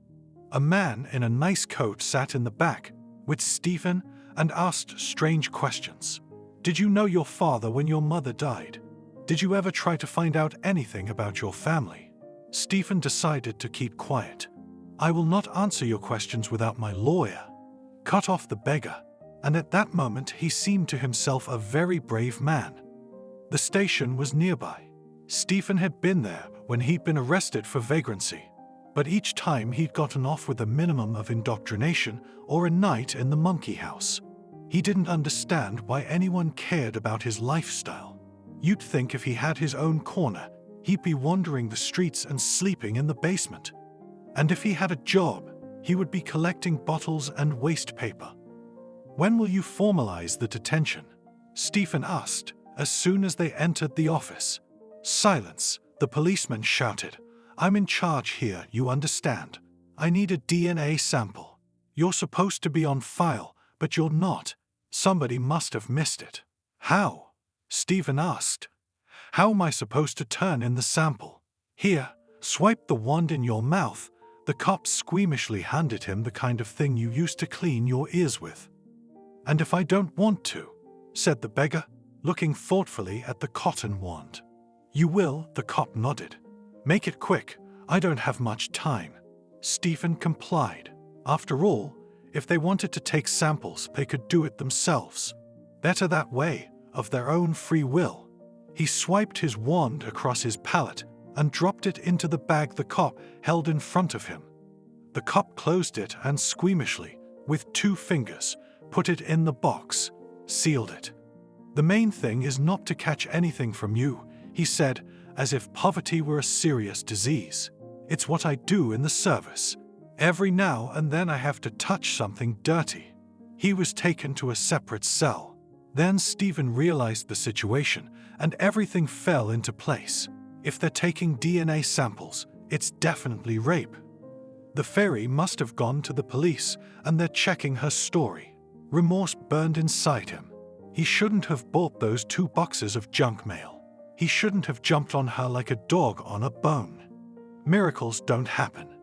A man in a nice coat sat in the back with Stephen and asked strange questions. Did you know your father when your mother died? Did you ever try to find out anything about your family? Stephen decided to keep quiet. I will not answer your questions without my lawyer. Cut off the beggar, and at that moment he seemed to himself a very brave man. The station was nearby. Stephen had been there when he'd been arrested for vagrancy, but each time he'd gotten off with a minimum of indoctrination or a night in the monkey house. He didn't understand why anyone cared about his lifestyle. You'd think if he had his own corner, he'd be wandering the streets and sleeping in the basement. And if he had a job, he would be collecting bottles and waste paper. When will you formalize the detention? Stephen asked as soon as they entered the office. Silence, the policeman shouted. I'm in charge here, you understand. I need a DNA sample. You're supposed to be on file, but you're not. Somebody must have missed it. How? Stephen asked. How am I supposed to turn in the sample? Here, swipe the wand in your mouth. The cop squeamishly handed him the kind of thing you used to clean your ears with. And if I don't want to, said the beggar, looking thoughtfully at the cotton wand. You will, the cop nodded. Make it quick, I don't have much time. Stephen complied. After all, if they wanted to take samples, they could do it themselves. Better that way, of their own free will. He swiped his wand across his palate and dropped it into the bag the cop held in front of him. The cop closed it and squeamishly, with 2 fingers, put it in the box, sealed it. The main thing is not to catch anything from you, he said, as if poverty were a serious disease. It's what I do in the service. Every now and then I have to touch something dirty. He was taken to a separate cell. Then Stephen realized the situation and everything fell into place. If they're taking DNA samples, it's definitely rape. The fairy must have gone to the police and they're checking her story. Remorse burned inside him. He shouldn't have bought those 2 boxes of junk mail. He shouldn't have jumped on her like a dog on a bone. Miracles don't happen.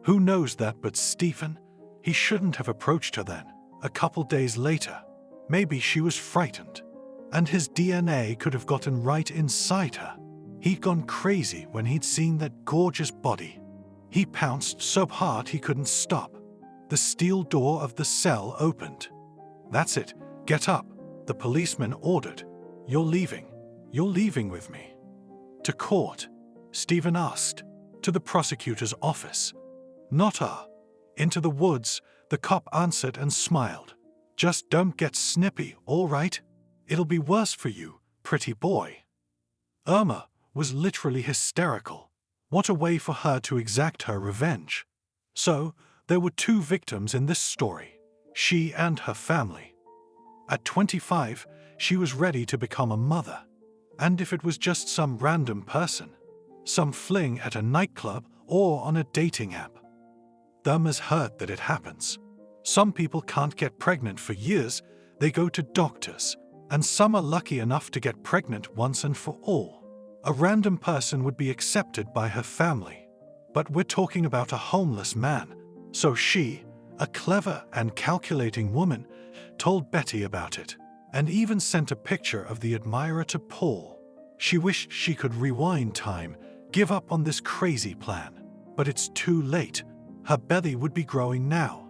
Who knows that but Stephen? He shouldn't have approached her then, a couple days later. Maybe she was frightened, and his DNA could have gotten right inside her. He'd gone crazy when he'd seen that gorgeous body. He pounced so hard he couldn't stop. The steel door of the cell opened. That's it, get up, the policeman ordered. You're leaving with me. To court? Stephen asked. To the prosecutor's office. Not into the woods, the cop answered and smiled. Just don't get snippy, all right? It'll be worse for you, pretty boy. Irma was literally hysterical. What a way for her to exact her revenge. So, there were 2 victims in this story, she and her family. At 25, she was ready to become a mother. And if it was just some random person, some fling at a nightclub or on a dating app. Irma's hurt that it happens. Some people can't get pregnant for years, they go to doctors, and some are lucky enough to get pregnant once and for all. A random person would be accepted by her family. But we're talking about a homeless man, so she, a clever and calculating woman, told Betty about it, and even sent a picture of the admirer to Paul. She wished she could rewind time, give up on this crazy plan. But it's too late. Her belly would be growing now,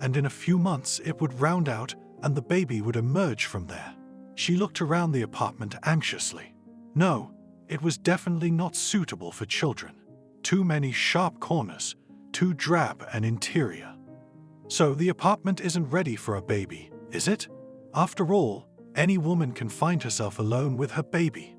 and in a few months it would round out and the baby would emerge from there. She looked around the apartment anxiously. No, it was definitely not suitable for children. Too many sharp corners, too drab an interior. So the apartment isn't ready for a baby, is it? After all, any woman can find herself alone with her baby.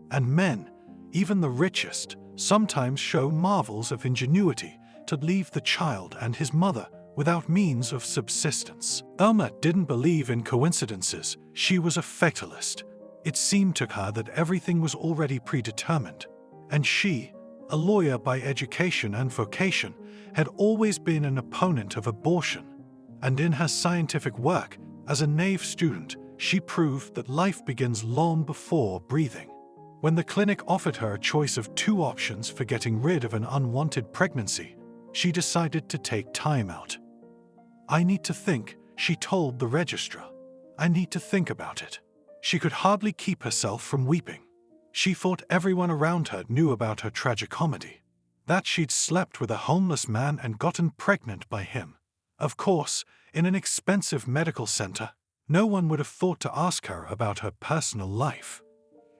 And men, even the richest, sometimes show marvels of ingenuity to leave the child and his mother without means of subsistence. Irma didn't believe in coincidences. She was a fatalist. It seemed to her that everything was already predetermined. And she, a lawyer by education and vocation, had always been an opponent of abortion. And in her scientific work, as a naive student, she proved that life begins long before breathing. When the clinic offered her a choice of 2 options for getting rid of an unwanted pregnancy, she decided to take time out. I need to think, she told the registrar. I need to think about it. She could hardly keep herself from weeping. She thought everyone around her knew about her tragicomedy, that she'd slept with a homeless man and gotten pregnant by him. Of course, in an expensive medical center, no one would have thought to ask her about her personal life.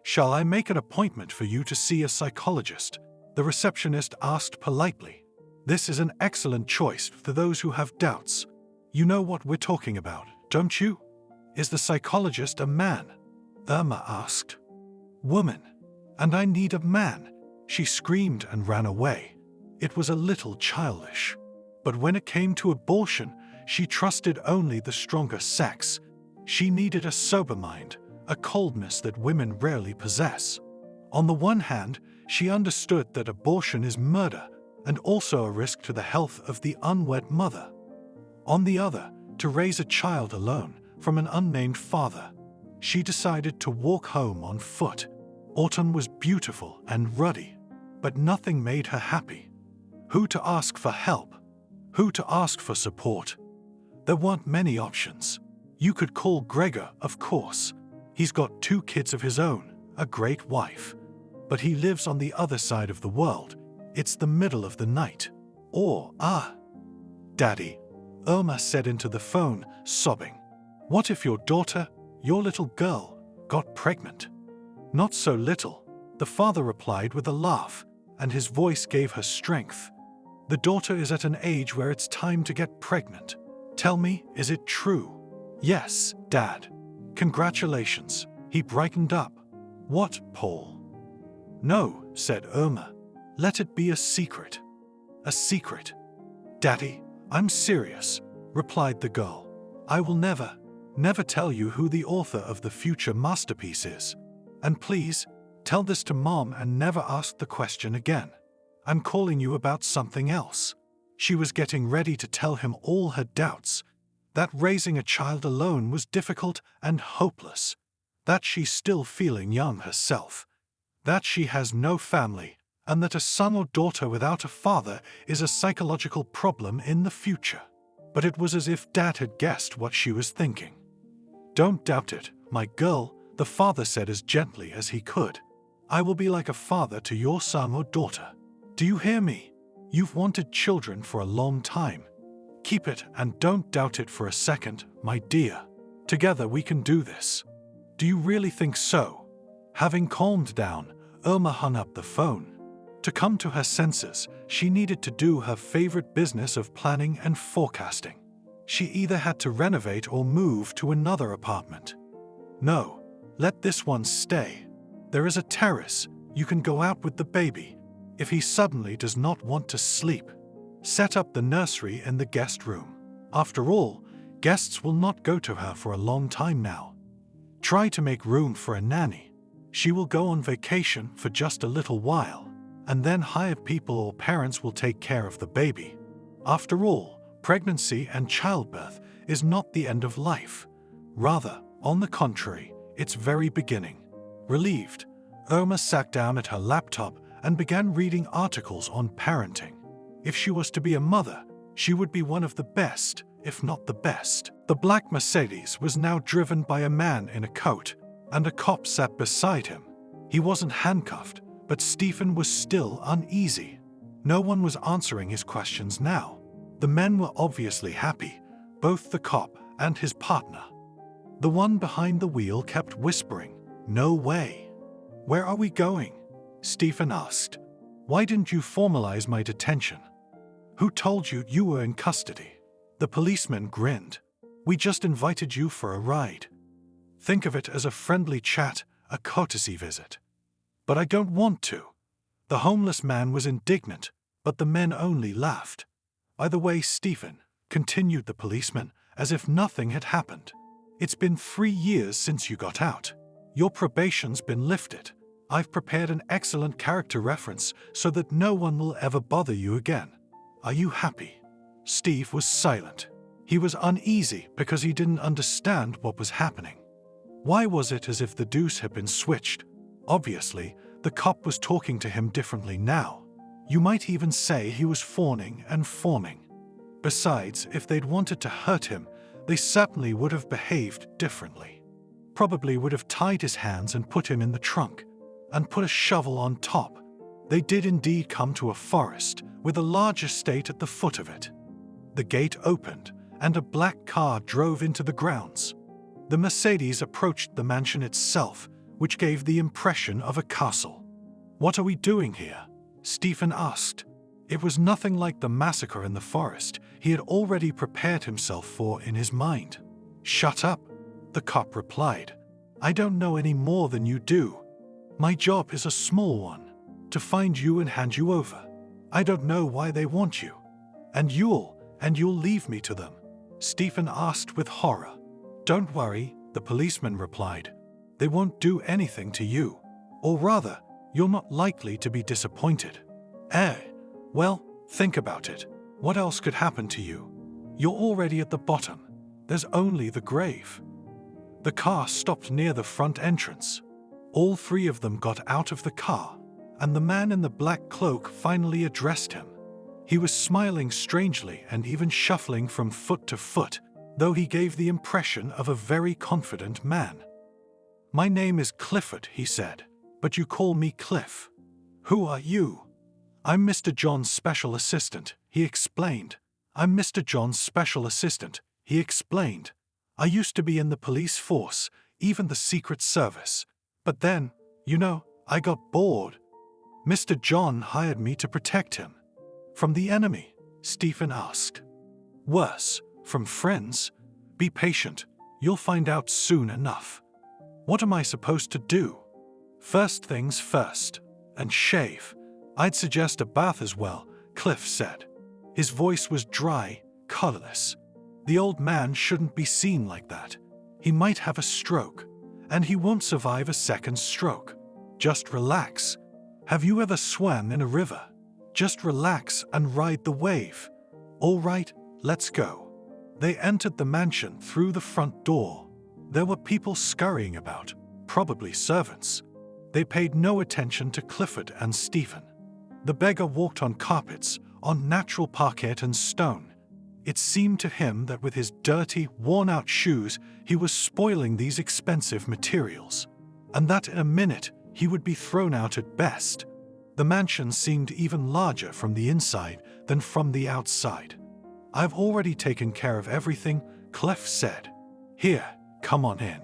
"Shall I make an appointment for you to see a psychologist?" the receptionist asked politely. "This is an excellent choice for those who have doubts. You know what we're talking about, don't you?" "Is the psychologist a man?" Irma asked. "Woman, and I need a man," she screamed and ran away. It was a little childish. But when it came to abortion, she trusted only the stronger sex. She needed a sober mind, a coldness that women rarely possess. On the one hand, she understood that abortion is murder and also a risk to the health of the unwed mother. On the other, to raise a child alone from an unnamed father. She decided to walk home on foot. Autumn was beautiful and ruddy, but nothing made her happy. Who to ask for help? Who to ask for support? There weren't many options. You could call Gregor, of course. He's got 2 kids of his own, a great wife. But he lives on the other side of the world. It's the middle of the night. Or, Daddy, Irma said into the phone, sobbing. "What if your daughter, your little girl, got pregnant?" "Not so little," the father replied with a laugh, and his voice gave her strength. "The daughter is at an age where it's time to get pregnant. Tell me, is it true?" "Yes, Dad." "Congratulations." He brightened up. "What, Paul?" "No," said Irma. "Let it be a secret." "A secret?" "Daddy, I'm serious," replied the girl. "I will never tell you who the author of the future masterpiece is. And please, tell this to Mom and never ask the question again. I'm calling you about something else." She was getting ready to tell him all her doubts, that raising a child alone was difficult and hopeless, that she's still feeling young herself, that she has no family, and that a son or daughter without a father is a psychological problem in the future. But it was as if Dad had guessed what she was thinking. "Don't doubt it, my girl," the father said as gently as he could. "I will be like a father to your son or daughter. Do you hear me? You've wanted children for a long time. Keep it and don't doubt it for a second, my dear. Together we can do this." "Do you really think so?" Having calmed down, Irma hung up the phone. To come to her senses, she needed to do her favorite business of planning and forecasting. She either had to renovate or move to another apartment. "No, let this one stay. There is a terrace. You can go out with the baby. If he suddenly does not want to sleep, set up the nursery in the guest room. After all, guests will not go to her for a long time now. Try to make room for a nanny. She will go on vacation for just a little while, and then hired people or parents will take care of the baby. After all, pregnancy and childbirth is not the end of life. Rather, on the contrary, its very beginning." Relieved, Irma sat down at her laptop and began reading articles on parenting. If she was to be a mother, she would be one of the best, if not the best. The black Mercedes was now driven by a man in a coat, and a cop sat beside him. He wasn't handcuffed, but Stephen was still uneasy. No one was answering his questions now. The men were obviously happy, both the cop and his partner. The one behind the wheel kept whispering, "No way." "Where are we going?" Stephen asked. "Why didn't you formalize my detention? Who told you you were in custody?" The policeman grinned. "We just invited you for a ride. Think of it as a friendly chat, a courtesy visit." "But I don't want to." The homeless man was indignant, but the men only laughed. "By the way, Stephen," continued the policeman, as if nothing had happened, "it's been 3 years since you got out. Your probation's been lifted. I've prepared an excellent character reference so that no one will ever bother you again. Are you happy?" Steve was silent. He was uneasy because he didn't understand what was happening. Why was it as if the deuce had been switched? Obviously, the cop was talking to him differently now. You might even say he was fawning and fawning. Besides, if they'd wanted to hurt him, they certainly would have behaved differently. probably would have tied his hands and put him in the trunk, and put a shovel on top. They did indeed come to a forest, with a large estate at the foot of it. The gate opened, and a black car drove into the grounds. The Mercedes approached the mansion itself, which gave the impression of a castle. "What are we doing here?" Stephen asked. It was nothing like the massacre in the forest he had already prepared himself for in his mind. "Shut up," the cop replied. "I don't know any more than you do. My job is a small one, to find you and hand you over. I don't know why they want you. And you'll leave me to them?" Stephen asked with horror. "Don't worry," the policeman replied. "They won't do anything to you. Or rather, you're not likely to be disappointed." Well, think about it. What else could happen to you? You're already at the bottom. There's only the grave." The car stopped near the front entrance. All three of them got out of the car, and the man in the black cloak finally addressed him. He was smiling strangely and even shuffling from foot to foot, though he gave the impression of a very confident man. "My name is Clifford," he said, "but you call me Cliff." "Who are you?" "I'm Mr. John's special assistant," he explained. "I'm Mr. John's special assistant," he explained. "I used to be in the police force, even the Secret Service. But then, I got bored. Mr. John hired me to protect him." "From the enemy?" Stephen asked. "Worse, from friends. Be patient, you'll find out soon enough." "What am I supposed to do?" "First things first, and shave. I'd suggest a bath as well," Cliff said. His voice was dry, colorless. "The old man shouldn't be seen like that. He might have a stroke, and he won't survive a second stroke. Just relax. Have you ever swam in a river? Just relax and ride the wave. All right, let's go." They entered the mansion through the front door. There were people scurrying about, probably servants. They paid no attention to Clifford and Stephen. The beggar walked on carpets, on natural parquet and stone. It seemed to him that with his dirty, worn-out shoes he was spoiling these expensive materials, and that in a minute he would be thrown out at best. The mansion seemed even larger from the inside than from the outside. "I've already taken care of everything," Cliff said. "Here, come on in."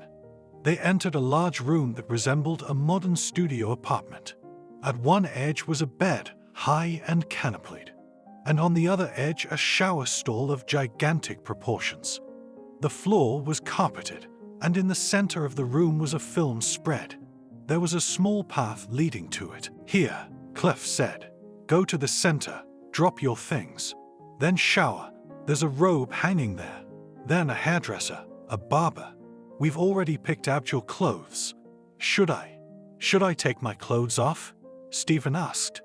They entered a large room that resembled a modern studio apartment. At one edge was a bed, high and canopied, and on the other edge a shower stall of gigantic proportions. The floor was carpeted, and in the center of the room was a film spread. There was a small path leading to it. "Here," Cliff said. "Go to the center, drop your things. Then shower. There's a robe hanging there. Then a hairdresser, a barber. We've already picked out your clothes." Should I take my clothes off?" Stephen asked.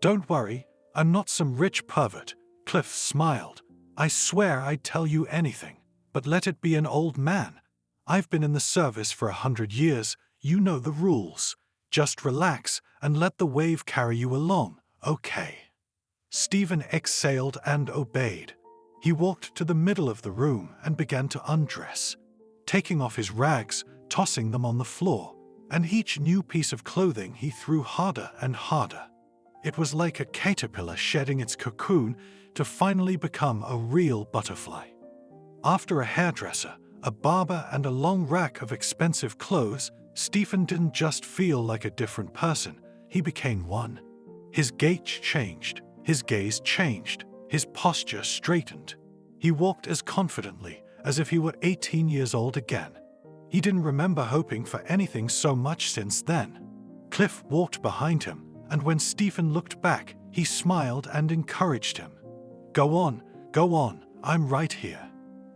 "Don't worry, I'm not some rich pervert," Cliff smiled. "I swear I'd tell you anything, but let it be an old man. I've been in the service for 100 years, you know the rules. Just relax and let the wave carry you along, okay?" Stephen exhaled and obeyed. He walked to the middle of the room and began to undress, taking off his rags, tossing them on the floor, and each new piece of clothing he threw harder and harder. It was like a caterpillar shedding its cocoon to finally become a real butterfly. After a hairdresser, a barber, and a long rack of expensive clothes, Stephen didn't just feel like a different person, he became one. His gait changed, his gaze changed, his posture straightened. He walked as confidently as if he were 18 years old again. He didn't remember hoping for anything so much since then. Cliff walked behind him, and when Stephen looked back, he smiled and encouraged him. Go on, I'm right here."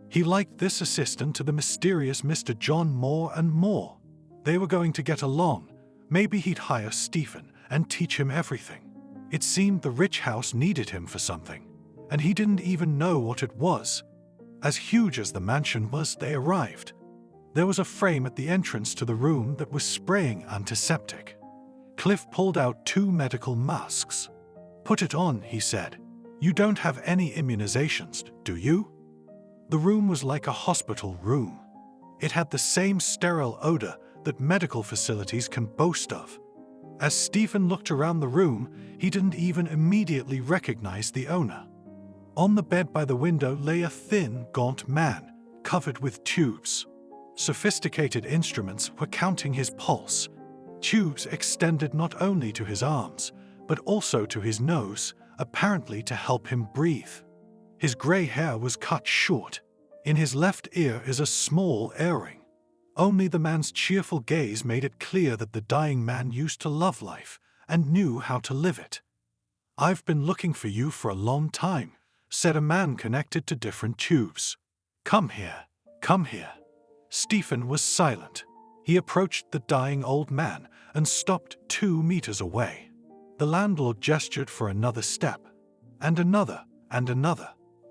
He liked this assistant to the mysterious Mr. John more and more. They were going to get along. Maybe he'd hire Stephen and teach him everything. It seemed the rich house needed him for something, and he didn't even know what it was. As huge as the mansion was, they arrived. There was a frame at the entrance to the room that was spraying antiseptic. Cliff pulled out 2 medical masks. "Put it on," he said. "You don't have any immunizations, do you?" The room was like a hospital room. It had the same sterile odor that medical facilities can boast of. As Stephen looked around the room, he didn't even immediately recognize the owner. On the bed by the window lay a thin, gaunt man, covered with tubes. Sophisticated instruments were counting his pulse. Tubes extended not only to his arms, but also to his nose, apparently to help him breathe. His gray hair was cut short. In his left ear is a small earring. Only the man's cheerful gaze made it clear that the dying man used to love life and knew how to live it. "I've been looking for you for a long time," said a man connected to different tubes. Come here, come here." Stephen was silent. He approached the dying old man and stopped 2 meters away. The landlord gestured for another step, and another,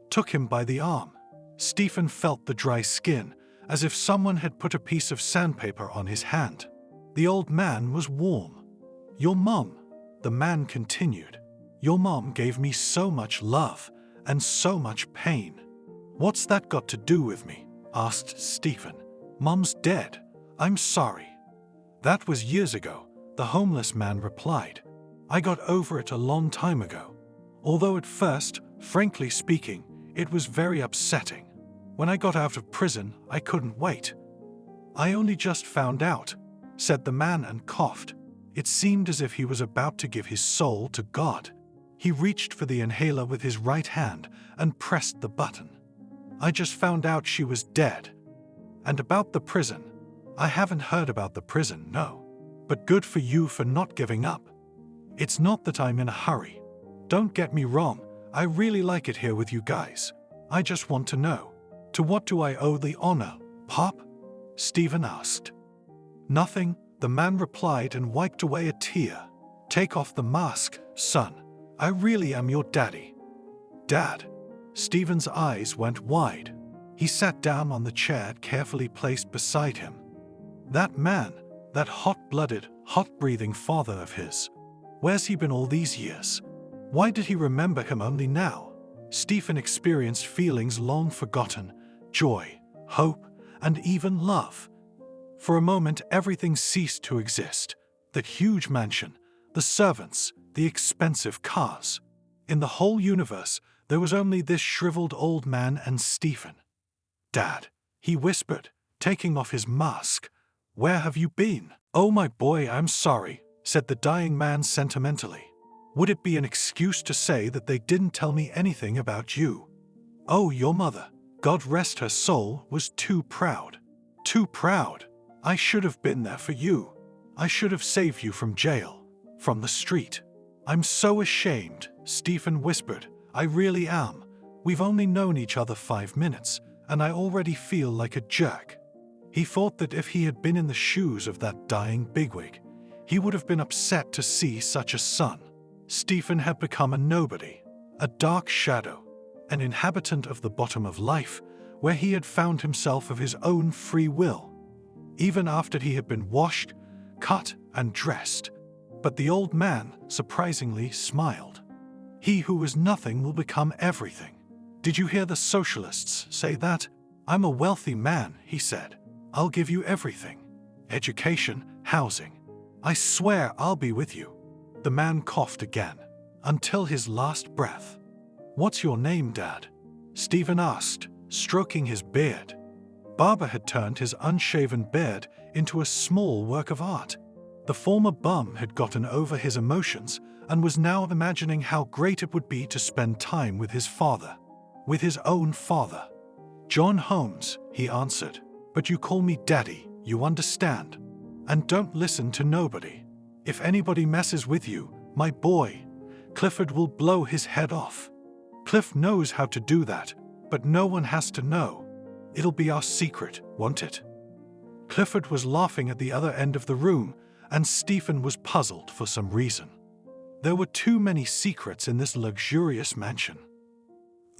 took him by the arm. Stephen felt the dry skin, as if someone had put a piece of sandpaper on his hand. The old man was warm. "Your mom," the man continued. "Your mom gave me so much love and so much pain." "What's that got to do with me?" asked Stephen. "Mom's dead. I'm sorry." "That was years ago," the homeless man replied. "I got over it a long time ago. Although at first, frankly speaking, it was very upsetting. When I got out of prison, I couldn't wait. I only just found out," said the man and coughed. It seemed as if he was about to give his soul to God. He reached for the inhaler with his right hand and pressed the button. "I just found out she was dead. And about the prison, I haven't heard about the prison, no. But good for you for not giving up. It's not that I'm in a hurry. Don't get me wrong, I really like it here with you guys. I just want to know, to what do I owe the honor, Pop?" Stephen asked. "Nothing," the man replied and wiped away a tear. "Take off the mask, son. I really am your daddy." "Dad?" Stephen's eyes went wide. He sat down on the chair carefully placed beside him. That man, that hot-blooded, hot-breathing father of his. Where's he been all these years? Why did he remember him only now? Stephen experienced feelings long forgotten, joy, hope, and even love. For a moment, everything ceased to exist. That huge mansion, the servants, the expensive cars. In the whole universe, there was only this shriveled old man and Stephen. "Dad," he whispered, taking off his mask. "Where have you been?" "Oh, my boy, I'm sorry," said the dying man sentimentally. "Would it be an excuse to say that they didn't tell me anything about you? Oh, your mother, God rest her soul, was too proud. Too proud. I should have been there for you. I should have saved you from jail, from the street." "I'm so ashamed," Stephen whispered. "I really am. We've only known each other 5 minutes, and I already feel like a jerk." He thought that if he had been in the shoes of that dying bigwig, he would have been upset to see such a son. Stephen had become a nobody, a dark shadow, an inhabitant of the bottom of life, where he had found himself of his own free will, even after he had been washed, cut, and dressed. But the old man, surprisingly, smiled. He who was nothing will become everything. "Did you hear the socialists say that? I'm a wealthy man," he said. "I'll give you everything. Education, housing. I swear I'll be with you." The man coughed again, until his last breath. "What's your name, Dad?" Stephen asked, stroking his beard. Barber had turned his unshaven beard into a small work of art. The former bum had gotten over his emotions and was now imagining how great it would be to spend time with his father, with his own father. "John Holmes," he answered. "But you call me Daddy, you understand? And don't listen to nobody. If anybody messes with you, my boy, Clifford will blow his head off. Cliff knows how to do that, but no one has to know. It'll be our secret, won't it?" Clifford was laughing at the other end of the room, and Stephen was puzzled for some reason. There were too many secrets in this luxurious mansion.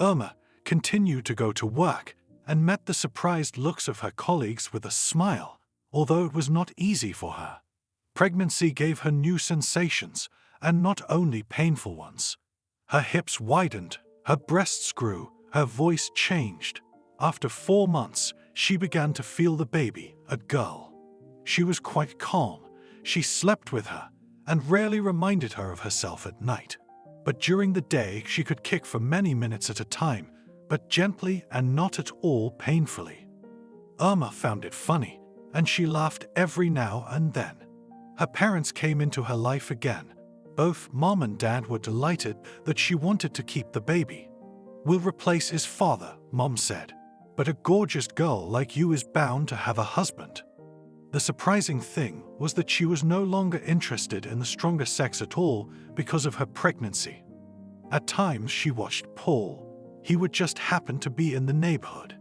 Irma continued to go to work and met the surprised looks of her colleagues with a smile, although it was not easy for her. Pregnancy gave her new sensations, and not only painful ones. Her hips widened, her breasts grew, her voice changed. After 4 months, she began to feel the baby, a girl. She was quite calm. She slept with her and rarely reminded her of herself at night. But during the day, she could kick for many minutes at a time, but gently and not at all painfully. Irma found it funny, and she laughed every now and then. Her parents came into her life again. Both Mom and Dad were delighted that she wanted to keep the baby. "We'll replace his father," Mom said. "But a gorgeous girl like you is bound to have a husband." The surprising thing was that she was no longer interested in the stronger sex at all because of her pregnancy. At times she watched Paul. He would just happen to be in the neighborhood.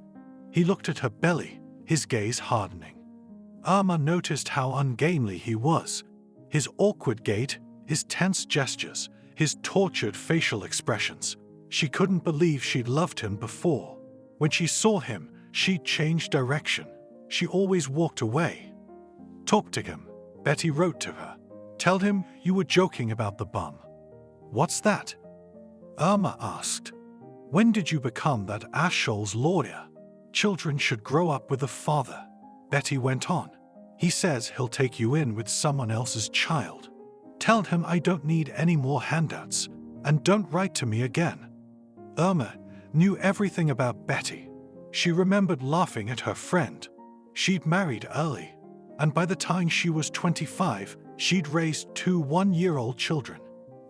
He looked at her belly, his gaze hardening. Irma noticed how ungainly he was. His awkward gait, his tense gestures, his tortured facial expressions. She couldn't believe she'd loved him before. When she saw him, she'd changed direction. She always walked away. "Talk to him," Betty wrote to her. "Tell him you were joking about the bum." "What's that?" Irma asked. "When did you become that asshole's lawyer? Children should grow up with a father," Betty went on. "He says he'll take you in with someone else's child. Tell him I don't need any more handouts, and don't write to me again." Irma knew everything about Betty. She remembered laughing at her friend. She'd married early, and by the time she was 25, she'd raised 2 one-year-old children.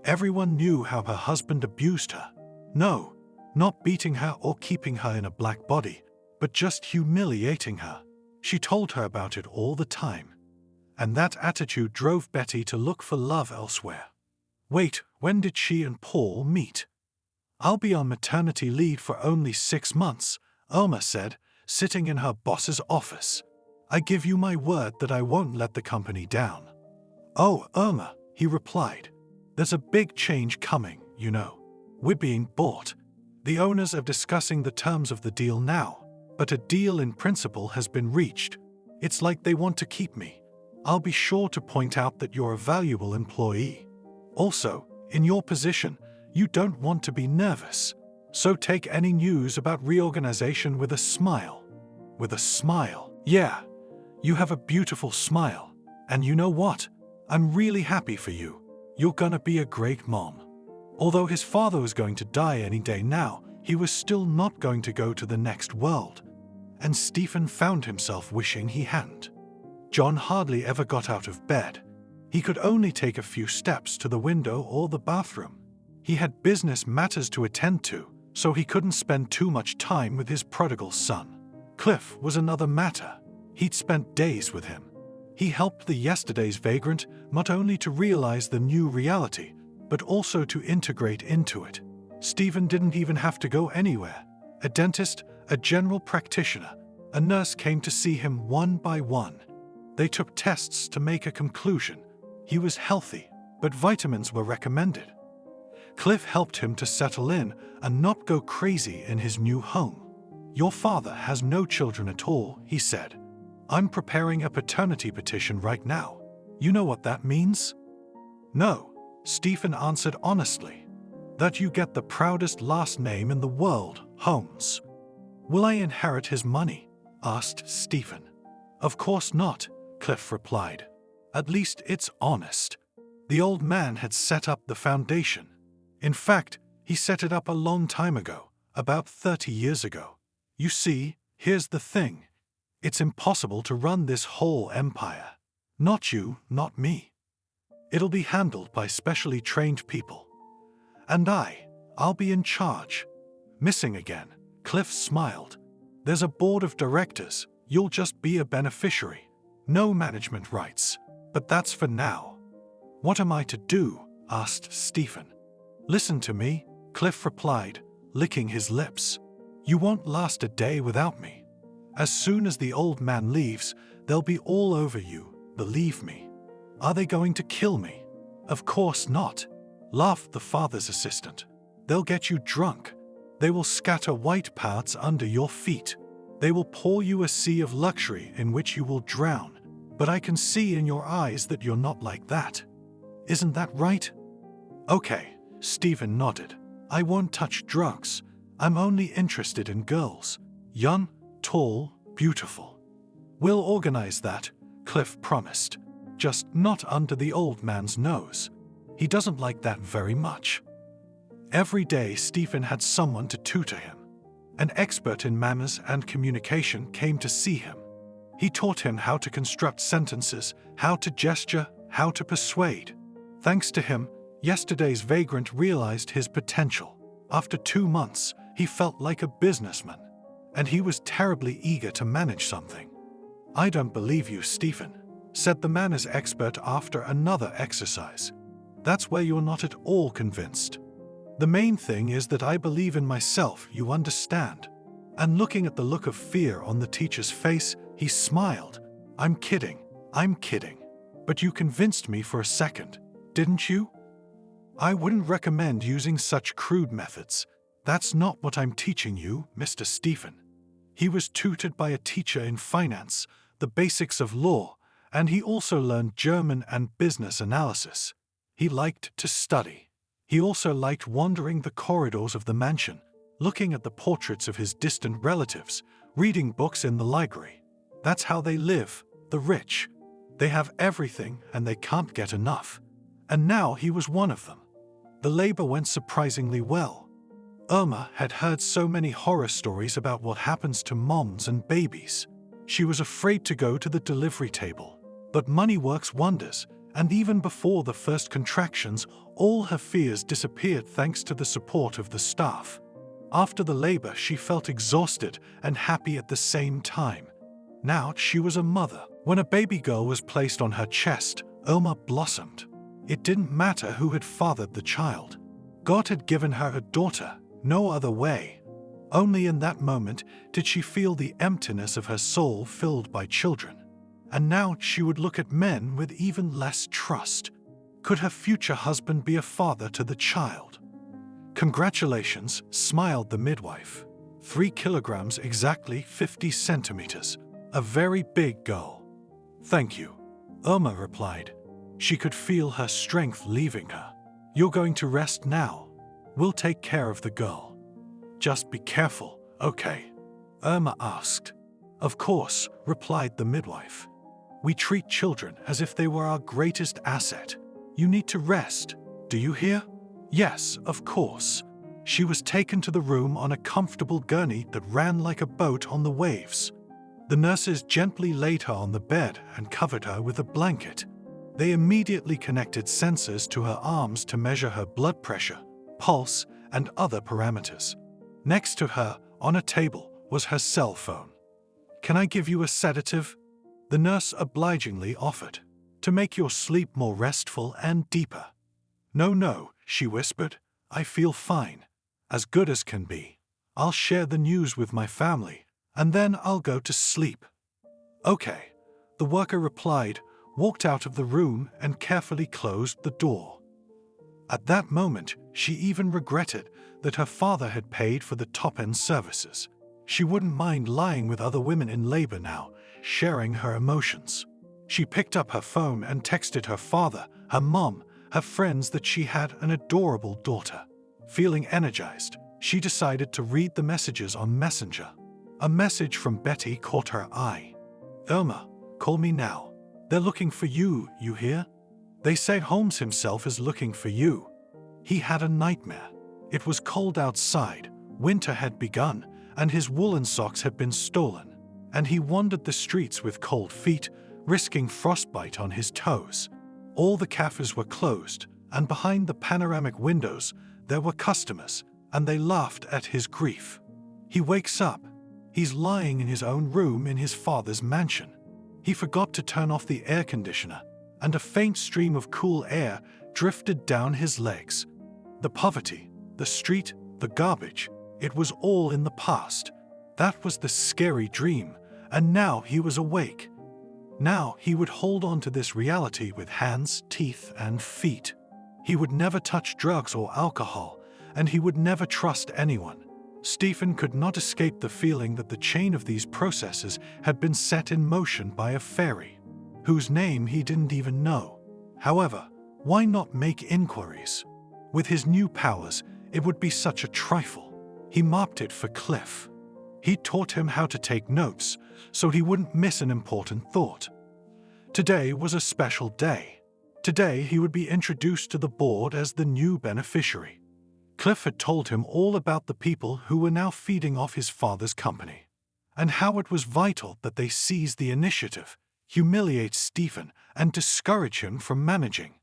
Everyone knew how her husband abused her. No, not beating her or keeping her in a black body, but just humiliating her. She told her about it all the time. And that attitude drove Betty to look for love elsewhere. Wait, when did she and Paul meet? "I'll be on maternity leave for only 6 months, Irma said, sitting in her boss's office. "I give you my word that I won't let the company down." "Oh, Irma," he replied. "There's a big change coming, you know. We're being bought. The owners are discussing the terms of the deal now, but a deal in principle has been reached. It's like they want to keep me. I'll be sure to point out that you're a valuable employee. Also, in your position, you don't want to be nervous. So take any news about reorganization with a smile." With a smile. "Yeah, you have a beautiful smile. And you know what? I'm really happy for you. You're gonna be a great mom." Although his father was going to die any day now, he was still not going to go to the next world. And Stephen found himself wishing he hadn't. John hardly ever got out of bed. He could only take a few steps to the window or the bathroom. He had business matters to attend to, so he couldn't spend too much time with his prodigal son. Cliff was another matter. He'd spent days with him. He helped the yesterday's vagrant not only to realize the new reality, but also to integrate into it. Stephen didn't even have to go anywhere. A dentist, a general practitioner, a nurse came to see him one by one. They took tests to make a conclusion. He was healthy, but vitamins were recommended. Cliff helped him to settle in and not go crazy in his new home. "Your father has no children at all," he said. "I'm preparing a paternity petition right now. You know what that means?" "No," Stephen answered honestly. "That you get the proudest last name in the world, Holmes." "Will I inherit his money?" asked Stephen. "Of course not," Cliff replied. "At least it's honest." The old man had set up the foundation. In fact, he set it up a long time ago, about 30 years ago. You see, here's the thing. It's impossible to run this whole empire. Not you, not me. It'll be handled by specially trained people. And I'll be in charge. Missing again, Cliff smiled. There's a board of directors. You'll just be a beneficiary. No management rights. But that's for now. "What am I to do?" asked Stephen. "Listen to me," Cliff replied, licking his lips. "You won't last a day without me. As soon as the old man leaves, they'll be all over you, believe me." "Are they going to kill me?" "Of course not," laughed the father's assistant. "They'll get you drunk. They will scatter white powders under your feet. They will pour you a sea of luxury in which you will drown. But I can see in your eyes that you're not like that. Isn't that right?" "Okay," Stephen nodded. "I won't touch drugs. I'm only interested in girls. Young, tall, Beautiful. We'll organize that, Cliff promised. Just not under the old man's nose. He doesn't like that very much. Every day, Stephen had someone to tutor him. An expert in manners and communication came to see him. He taught him how to construct sentences, how to gesture, how to persuade. Thanks to him, yesterday's vagrant realized his potential. After 2 months, he felt like a businessman, and he was terribly eager to manage something. "I don't believe you, Stephen," said the manners expert after another exercise. "That's where you're not at all convinced. The main thing is that I believe in myself, you understand." And looking at the look of fear on the teacher's face, he smiled. I'm kidding. But you convinced me for a second, didn't you? I wouldn't recommend using such crude methods. That's not what I'm teaching you, Mr. Stephen." He was tutored by a teacher in finance, the basics of law, and he also learned German and business analysis. He liked to study. He also liked wandering the corridors of the mansion, looking at the portraits of his distant relatives, reading books in the library. That's how they live, the rich. They have everything and they can't get enough. And now he was one of them. The labor went surprisingly well. Irma had heard so many horror stories about what happens to moms and babies. She was afraid to go to the delivery table. But money works wonders, and even before the first contractions, all her fears disappeared thanks to the support of the staff. After the labor, she felt exhausted and happy at the same time. Now she was a mother. When a baby girl was placed on her chest, Irma blossomed. It didn't matter who had fathered the child. God had given her a daughter, no other way. Only in that moment did she feel the emptiness of her soul filled by children. And now she would look at men with even less trust. Could her future husband be a father to the child? "Congratulations," smiled the midwife. 3 kilograms, exactly 50 centimeters. A very big girl. "Thank you," Irma replied. She could feel her strength leaving her. "You're going to rest now. We'll take care of the girl." "Just be careful, okay?" Irma asked. "Of course," replied the midwife. "We treat children as if they were our greatest asset. You need to rest. Do you hear?" "Yes, of course." She was taken to the room on a comfortable gurney that ran like a boat on the waves. The nurses gently laid her on the bed and covered her with a blanket. They immediately connected sensors to her arms to measure her blood pressure, pulse, and other parameters. Next to her, on a table, was her cell phone. "Can I give you a sedative?" the nurse obligingly offered, "to make your sleep more restful and deeper." No, she whispered. "I feel fine. As good as can be. I'll share the news with my family, and then I'll go to sleep." "Okay," the worker replied, walked out of the room and carefully closed the door. At that moment, she even regretted that her father had paid for the top-end services. She wouldn't mind lying with other women in labor now, sharing her emotions. She picked up her phone and texted her father, her mom, her friends that she had an adorable daughter. Feeling energized, she decided to read the messages on Messenger. A message from Betty caught her eye. "Irma, call me now. They're looking for you, you hear? They say Holmes himself is looking for you." He had a nightmare. It was cold outside, winter had begun, and his woolen socks had been stolen, and he wandered the streets with cold feet, risking frostbite on his toes. All the cafes were closed, and behind the panoramic windows there were customers, and they laughed at his grief. He wakes up. He's lying in his own room in his father's mansion. He forgot to turn off the air conditioner, and a faint stream of cool air drifted down his legs. The poverty, the street, the garbage, it was all in the past. That was the scary dream, and now he was awake. Now he would hold on to this reality with hands, teeth, and feet. He would never touch drugs or alcohol, and he would never trust anyone. Stephen could not escape the feeling that the chain of these processes had been set in motion by a fairy, whose name he didn't even know. However, why not make inquiries? With his new powers, it would be such a trifle. He mapped it for Cliff. He taught him how to take notes, so he wouldn't miss an important thought. Today was a special day. Today he would be introduced to the board as the new beneficiary. Cliff had told him all about the people who were now feeding off his father's company, and how it was vital that they seize the initiative, humiliate Stephen, and discourage him from managing.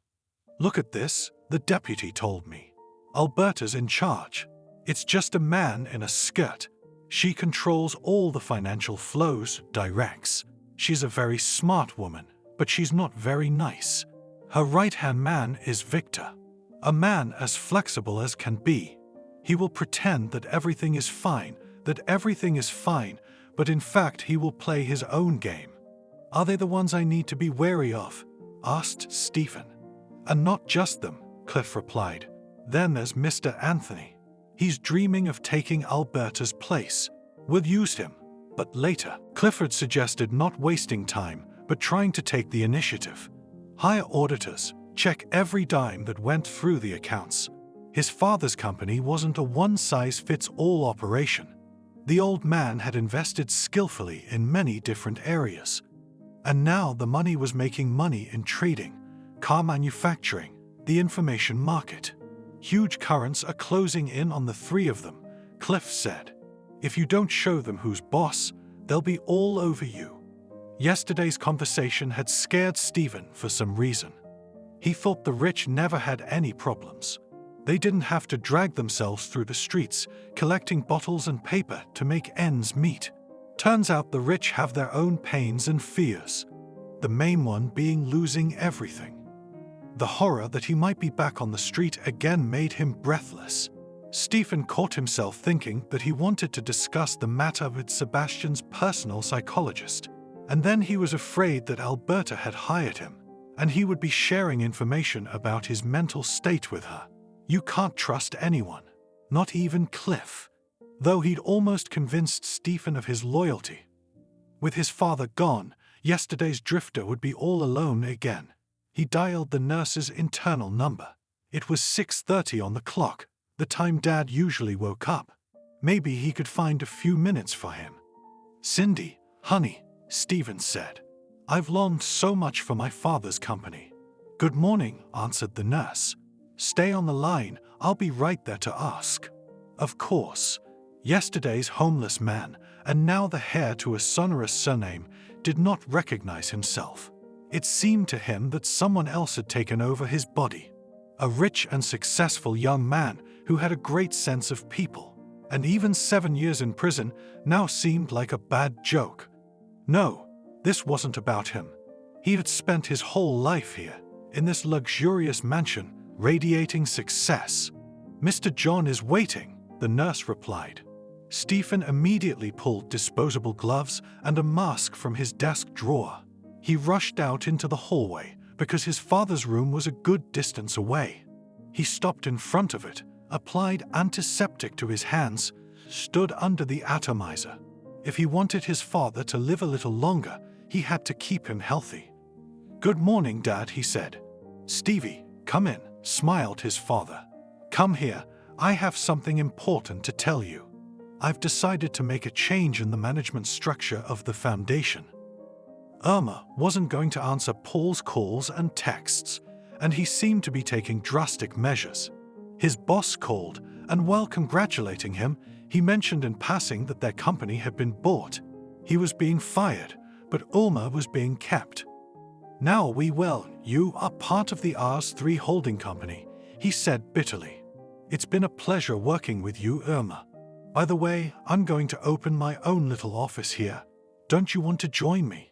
"Look at this," the deputy told me. "Alberta's in charge. It's just a man in a skirt. She controls all the financial flows, directs. She's a very smart woman, but she's not very nice. Her right-hand man is Victor, a man as flexible as can be. He will pretend that everything is fine, but in fact he will play his own game." "Are they the ones I need to be wary of?" asked Stephen. "And not just them," Cliff replied. "Then there's Mr. Anthony. He's dreaming of taking Alberta's place. We'll use him, but later." Clifford suggested not wasting time, but trying to take the initiative. "Hire auditors, check every dime that went through the accounts." His father's company wasn't a one-size-fits-all operation. The old man had invested skillfully in many different areas. And now the money was making money in trading, car manufacturing, the information market. "Huge currents are closing in on the three of them," Cliff said. "If you don't show them who's boss, they'll be all over you." Yesterday's conversation had scared Stephen for some reason. He thought the rich never had any problems. They didn't have to drag themselves through the streets, collecting bottles and paper to make ends meet. Turns out the rich have their own pains and fears, the main one being losing everything. The horror that he might be back on the street again made him breathless. Stephen caught himself thinking that he wanted to discuss the matter with Sebastian's personal psychologist, and then he was afraid that Alberta had hired him, and he would be sharing information about his mental state with her. You can't trust anyone, not even Cliff, though he'd almost convinced Stephen of his loyalty. With his father gone, yesterday's drifter would be all alone again. He dialed the nurse's internal number. It was 6:30 on the clock, the time Dad usually woke up. Maybe he could find a few minutes for him. "Cindy, honey," Stephen said. "I've longed so much for my father's company." "Good morning," answered the nurse. "Stay on the line, I'll be right there to ask." Of course, yesterday's homeless man, and now the heir to a sonorous surname, did not recognize himself. It seemed to him that someone else had taken over his body. A rich and successful young man who had a great sense of people, and even 7 years in prison now seemed like a bad joke. No, this wasn't about him. He had spent his whole life here, in this luxurious mansion, radiating success. "Mr. John is waiting," the nurse replied. Stephen immediately pulled disposable gloves and a mask from his desk drawer. He rushed out into the hallway because his father's room was a good distance away. He stopped in front of it, applied antiseptic to his hands, stood under the atomizer. If he wanted his father to live a little longer, he had to keep him healthy. "Good morning, Dad," he said. "Stevie, come in," smiled his father. "Come here, I have something important to tell you. I've decided to make a change in the management structure of the foundation." Irma wasn't going to answer Paul's calls and texts, and he seemed to be taking drastic measures. His boss called, and while congratulating him, he mentioned in passing that their company had been bought. He was being fired, but Irma was being kept. "Now you are part of the R3 holding company," he said bitterly. "It's been a pleasure working with you, Irma. By the way, I'm going to open my own little office here. Don't you want to join me?"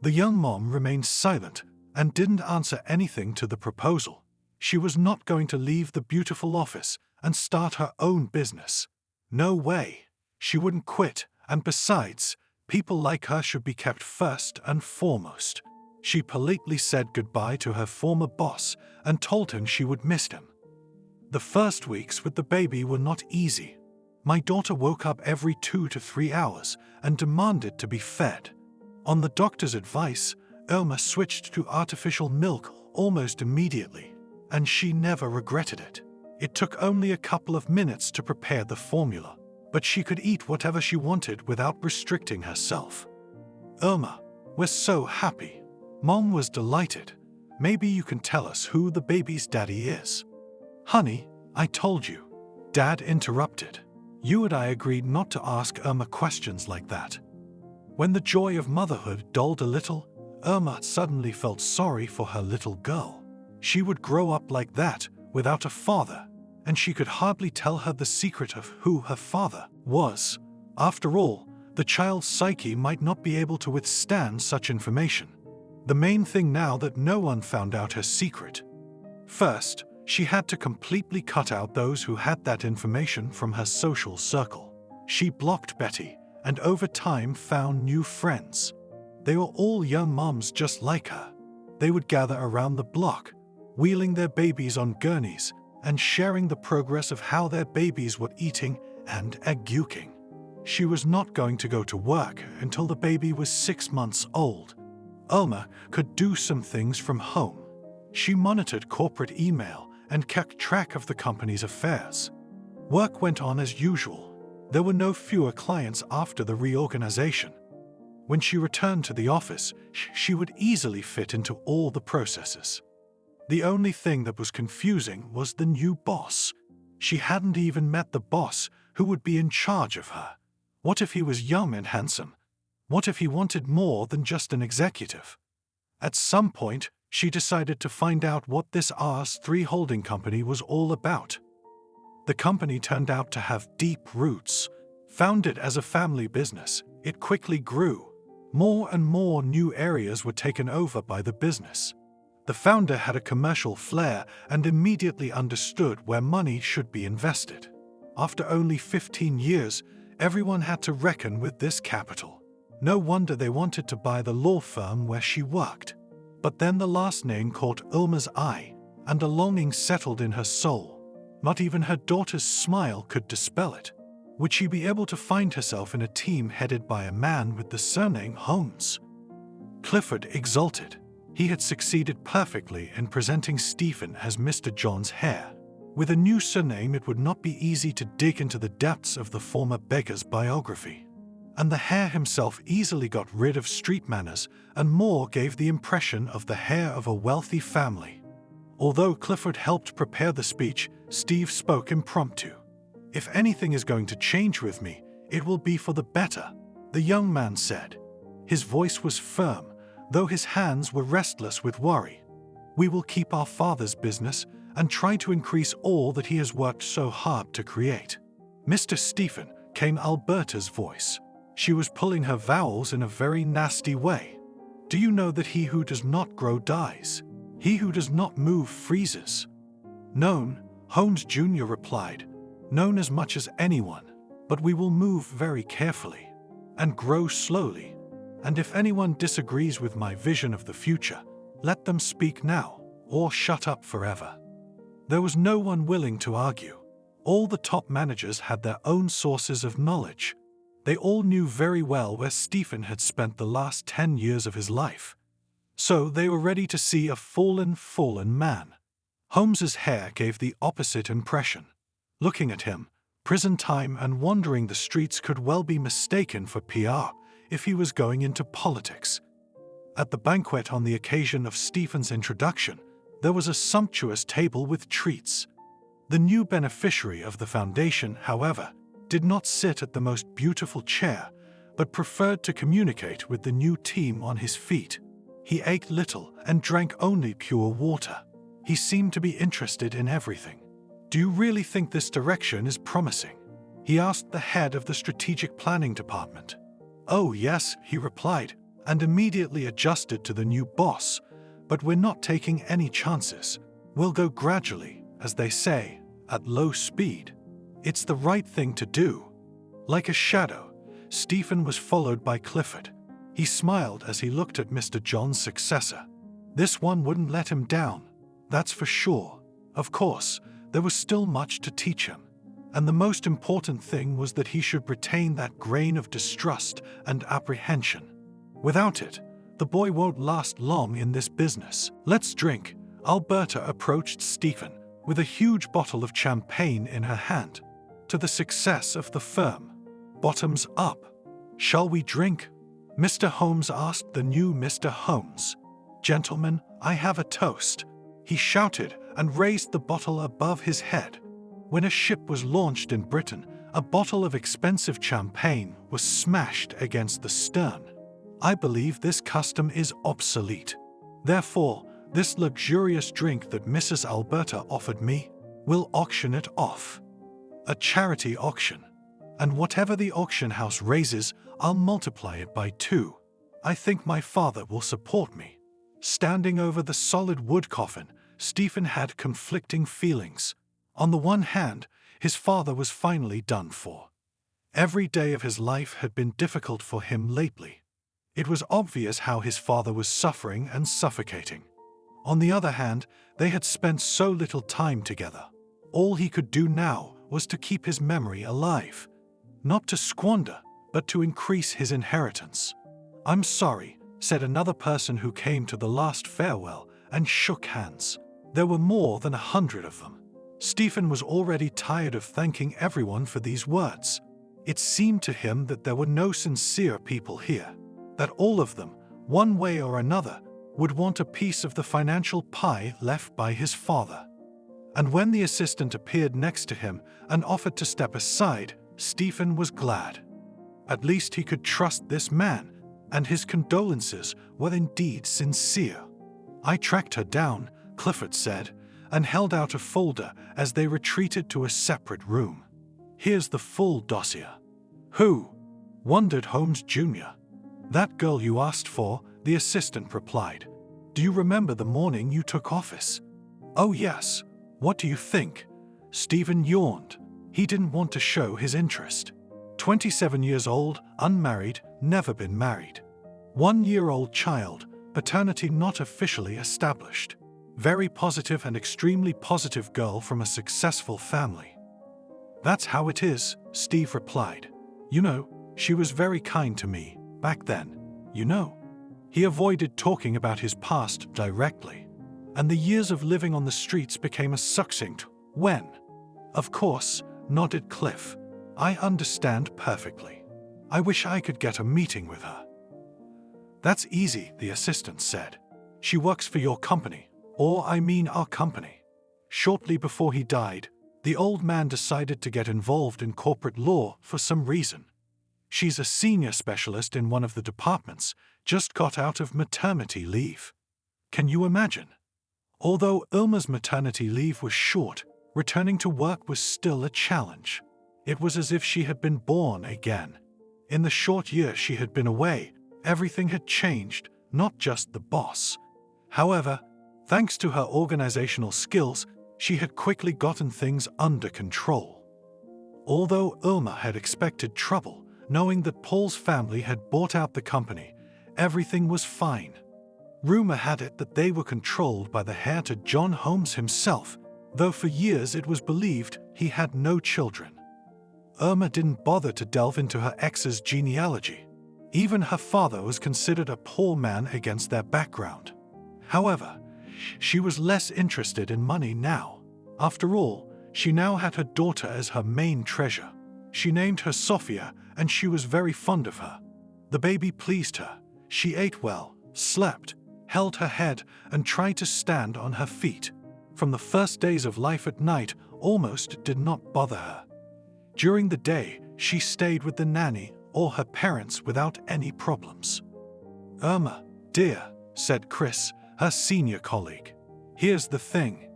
The young mom remained silent and didn't answer anything to the proposal. She was not going to leave the beautiful office and start her own business. No way. She wouldn't quit, and besides, people like her should be kept first and foremost. She politely said goodbye to her former boss and told him she would miss him. The first weeks with the baby were not easy. My daughter woke up every 2 to 3 hours and demanded to be fed. On the doctor's advice, Irma switched to artificial milk almost immediately, and she never regretted it. It took only a couple of minutes to prepare the formula, but she could eat whatever she wanted without restricting herself. "Irma, we're so happy." Mom was delighted. "Maybe you can tell us who the baby's daddy is." "Honey, I told you," Dad interrupted. "You and I agreed not to ask Irma questions like that." When the joy of motherhood dulled a little, Irma suddenly felt sorry for her little girl. She would grow up like that, without a father, and she could hardly tell her the secret of who her father was. After all, the child's psyche might not be able to withstand such information. The main thing now that no one found out her secret. First, she had to completely cut out those who had that information from her social circle. She blocked Betty, and over time found new friends. They were all young moms just like her. They would gather around the block, wheeling their babies on gurneys and sharing the progress of how their babies were eating and egg-yolking. She was not going to go to work until the baby was 6 months old. Irma could do some things from home. She monitored corporate email and kept track of the company's affairs. Work went on as usual. There were no fewer clients after the reorganization. When she returned to the office, she would easily fit into all the processes. The only thing that was confusing was the new boss. She hadn't even met the boss who would be in charge of her. What if he was young and handsome? What if he wanted more than just an executive? At some point, she decided to find out what this RS3 holding company was all about. The company turned out to have deep roots. Founded as a family business, it quickly grew. More and more new areas were taken over by the business. The founder had a commercial flair and immediately understood where money should be invested. After only 15 years, everyone had to reckon with this capital. No wonder they wanted to buy the law firm where she worked. But then the last name caught Irma's eye, and a longing settled in her soul. Not even her daughter's smile could dispel it. Would she be able to find herself in a team headed by a man with the surname Holmes? Clifford exulted. He had succeeded perfectly in presenting Stephen as Mr. John's heir. With a new surname, it would not be easy to dig into the depths of the former beggar's biography. And the heir himself easily got rid of street manners, and more gave the impression of the heir of a wealthy family. Although Clifford helped prepare the speech, Steve spoke impromptu. "If anything is going to change with me, it will be for the better," the young man said. His voice was firm, though his hands were restless with worry. "We will keep our father's business and try to increase all that he has worked so hard to create." "Mr. Stephen," came Alberta's voice. She was pulling her vowels in a very nasty way. "Do you know that he who does not grow dies? He who does not move freezes?" "Known," Holmes Jr. replied. "Known as much as anyone, but we will move very carefully and grow slowly. And if anyone disagrees with my vision of the future, let them speak now or shut up forever." There was no one willing to argue. All the top managers had their own sources of knowledge. They all knew very well where Stephen had spent the last 10 years of his life. So they were ready to see a fallen man. Holmes's hair gave the opposite impression. Looking at him, prison time and wandering the streets could well be mistaken for PR if he was going into politics. At the banquet on the occasion of Stephen's introduction, there was a sumptuous table with treats. The new beneficiary of the foundation, however, did not sit at the most beautiful chair, but preferred to communicate with the new team on his feet. He ate little and drank only pure water. He seemed to be interested in everything. "Do you really think this direction is promising?" he asked the head of the strategic planning department. "Oh yes," he replied, and immediately adjusted to the new boss. "But we're not taking any chances. We'll go gradually, as they say, at low speed. It's the right thing to do." Like a shadow, Stephen was followed by Clifford. He smiled as he looked at Mr. John's successor. This one wouldn't let him down, that's for sure. Of course, there was still much to teach him, and the most important thing was that he should retain that grain of distrust and apprehension. Without it, the boy won't last long in this business. "Let's drink." Alberta approached Stephen with a huge bottle of champagne in her hand. "To the success of the firm. Bottoms up. Shall we drink?" Mr. Holmes asked the new Mr. Holmes. "Gentlemen, I have a toast," he shouted and raised the bottle above his head. When a ship was launched in Britain, a bottle of expensive champagne was smashed against the stern. I believe this custom is obsolete. Therefore, this luxurious drink that Mrs. Alberta offered me, will auction it off. A charity auction. And whatever the auction house raises, I'll multiply it by 2. I think my father will support me. Standing over the solid wood coffin, Stephen had conflicting feelings. On the one hand, his father was finally done for. Every day of his life had been difficult for him lately. It was obvious how his father was suffering and suffocating. On the other hand, they had spent so little time together. All he could do now was to keep his memory alive. Not to squander, but to increase his inheritance. "I'm sorry," said another person who came to the last farewell and shook hands. There were more than 100 of them. Stephen was already tired of thanking everyone for these words. It seemed to him that there were no sincere people here, that all of them, one way or another, would want a piece of the financial pie left by his father. And when the assistant appeared next to him and offered to step aside, Stephen was glad. At least he could trust this man, and his condolences were indeed sincere. "I tracked her down," Clifford said, and held out a folder as they retreated to a separate room. "Here's the full dossier." "Who?" wondered Holmes Jr. "That girl you asked for," the assistant replied. "Do you remember the morning you took office?" "Oh yes. What do you think?" Stephen yawned. He didn't want to show his interest. 27 years old, unmarried, never been married. 1-year-old child, paternity not officially established. Very positive and extremely positive girl from a successful family. "That's how it is," Steve replied. "You know, she was very kind to me, back then, you know." He avoided talking about his past directly, and the years of living on the streets became a succinct "when." "Of course," nodded Cliff. "I understand perfectly. I wish I could get a meeting with her." "That's easy," the assistant said. "She works for your company, or I mean our company." Shortly before he died, the old man decided to get involved in corporate law for some reason. She's a senior specialist in one of the departments, just got out of maternity leave. Can you imagine? Although Irma's maternity leave was short, returning to work was still a challenge. It was as if she had been born again. In the short year she had been away, everything had changed, not just the boss. However, thanks to her organizational skills, she had quickly gotten things under control. Although Irma had expected trouble, knowing that Paul's family had bought out the company, everything was fine. Rumor had it that they were controlled by the heir to John Holmes himself, though for years it was believed he had no children. Irma didn't bother to delve into her ex's genealogy. Even her father was considered a poor man against their background. However, she was less interested in money now. After all, she now had her daughter as her main treasure. She named her Sophia, and she was very fond of her. The baby pleased her. She ate well, slept, held her head, and tried to stand on her feet. From the first days of life at night, almost did not bother her. During the day, she stayed with the nanny or her parents without any problems. "Irma, dear," said Chris, her senior colleague. "Here's the thing."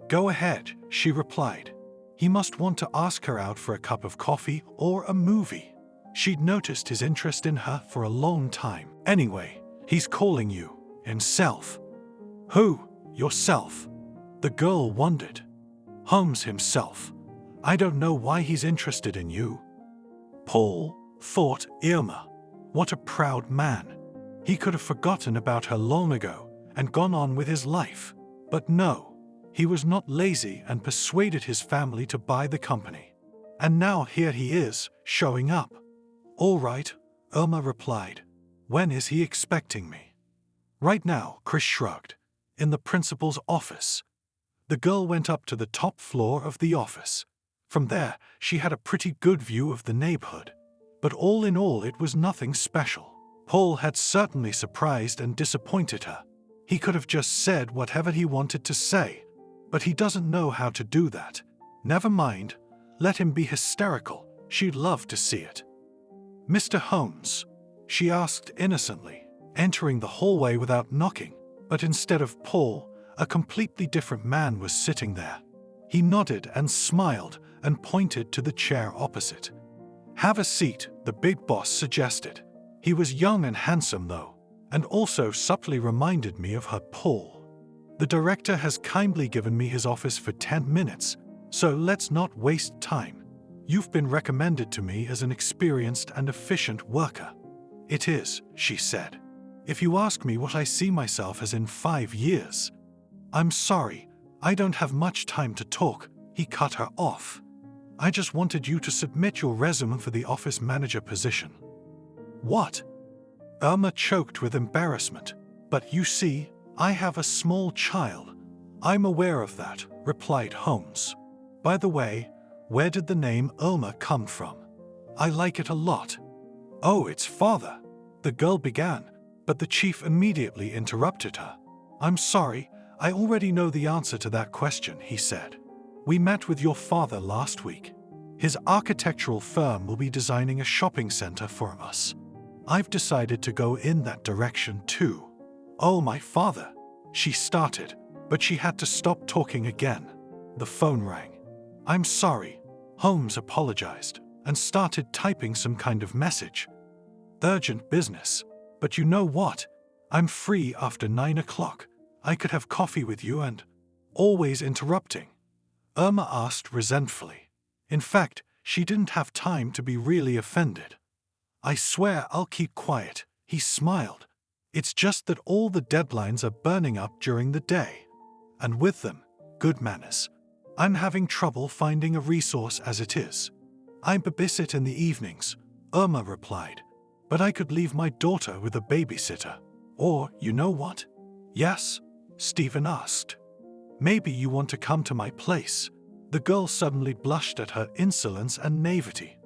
"Go ahead," she replied. He must want to ask her out for a cup of coffee or a movie. She'd noticed his interest in her for a long time. "Anyway, he's calling you, himself." "Who? Yourself?" The girl wondered. "Holmes himself. I don't know why he's interested in you." Paul, thought Irma. What a proud man. He could have forgotten about her long ago and gone on with his life. But no, he was not lazy and persuaded his family to buy the company. And now here he is, showing up. "All right," Irma replied. "When is he expecting me?" "Right now," Chris shrugged. "In the principal's office." The girl went up to the top floor of the office. From there, she had a pretty good view of the neighborhood. But all in all, it was nothing special. Paul had certainly surprised and disappointed her. He could have just said whatever he wanted to say, but he doesn't know how to do that. Never mind, let him be hysterical. She'd love to see it. "Mr. Holmes?" she asked innocently, entering the hallway without knocking, but instead of Paul, a completely different man was sitting there. He nodded and smiled and pointed to the chair opposite. "Have a seat," the big boss suggested. He was young and handsome though, and also subtly reminded me of her Paul. "The director has kindly given me his office for 10 minutes, so let's not waste time. You've been recommended to me as an experienced and efficient worker." "It is," she said. "If you ask me what I see myself as in 5 years..." "I'm sorry, I don't have much time to talk," he cut her off. "I just wanted you to submit your resume for the office manager position." "What?" Irma choked with embarrassment. "But you see, I have a small child." "I'm aware of that," replied Holmes. "By the way, where did the name Irma come from? I like it a lot." "Oh, it's father," the girl began, but the chief immediately interrupted her. "I'm sorry, I already know the answer to that question," he said. "We met with your father last week. His architectural firm will be designing a shopping center for us. I've decided to go in that direction too." "Oh, my father," she started, but she had to stop talking again. The phone rang. "I'm sorry," Holmes apologized and started typing some kind of message. "Urgent business. But you know what? I'm free after 9 o'clock. I could have coffee with you and..." "Always interrupting," Irma asked resentfully. In fact, she didn't have time to be really offended. "I swear I'll keep quiet," he smiled. "It's just that all the deadlines are burning up during the day. And with them, good manners. I'm having trouble finding a resource as it is." "I babysit in the evenings," Irma replied. "But I could leave my daughter with a babysitter. Or, you know what?" "Yes?" Stephen asked. "Maybe you want to come to my place." The girl suddenly blushed at her insolence and naivety.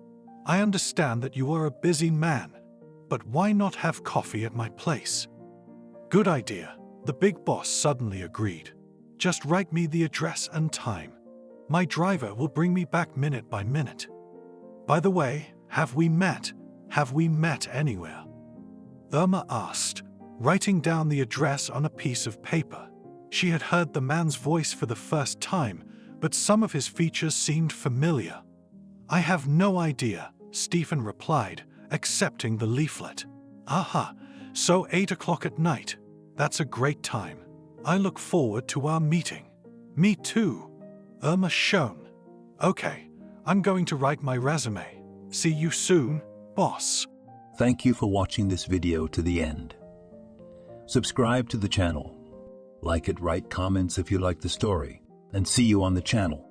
"I understand that you are a busy man, but why not have coffee at my place?" "Good idea," the big boss suddenly agreed. "Just write me the address and time. My driver will bring me back minute by minute." "By the way, have we met? Have we met anywhere?" Irma asked, writing down the address on a piece of paper. She had heard the man's voice for the first time, but some of his features seemed familiar. "I have no idea," Stephen replied, accepting the leaflet. "Aha, so 8 o'clock at night. That's a great time. I look forward to our meeting." "Me too," Irma shone. "Okay, I'm going to write my resume. See you soon, boss." Thank you for watching this video to the end. Subscribe to the channel. Like it, write comments if you like the story, and see you on the channel.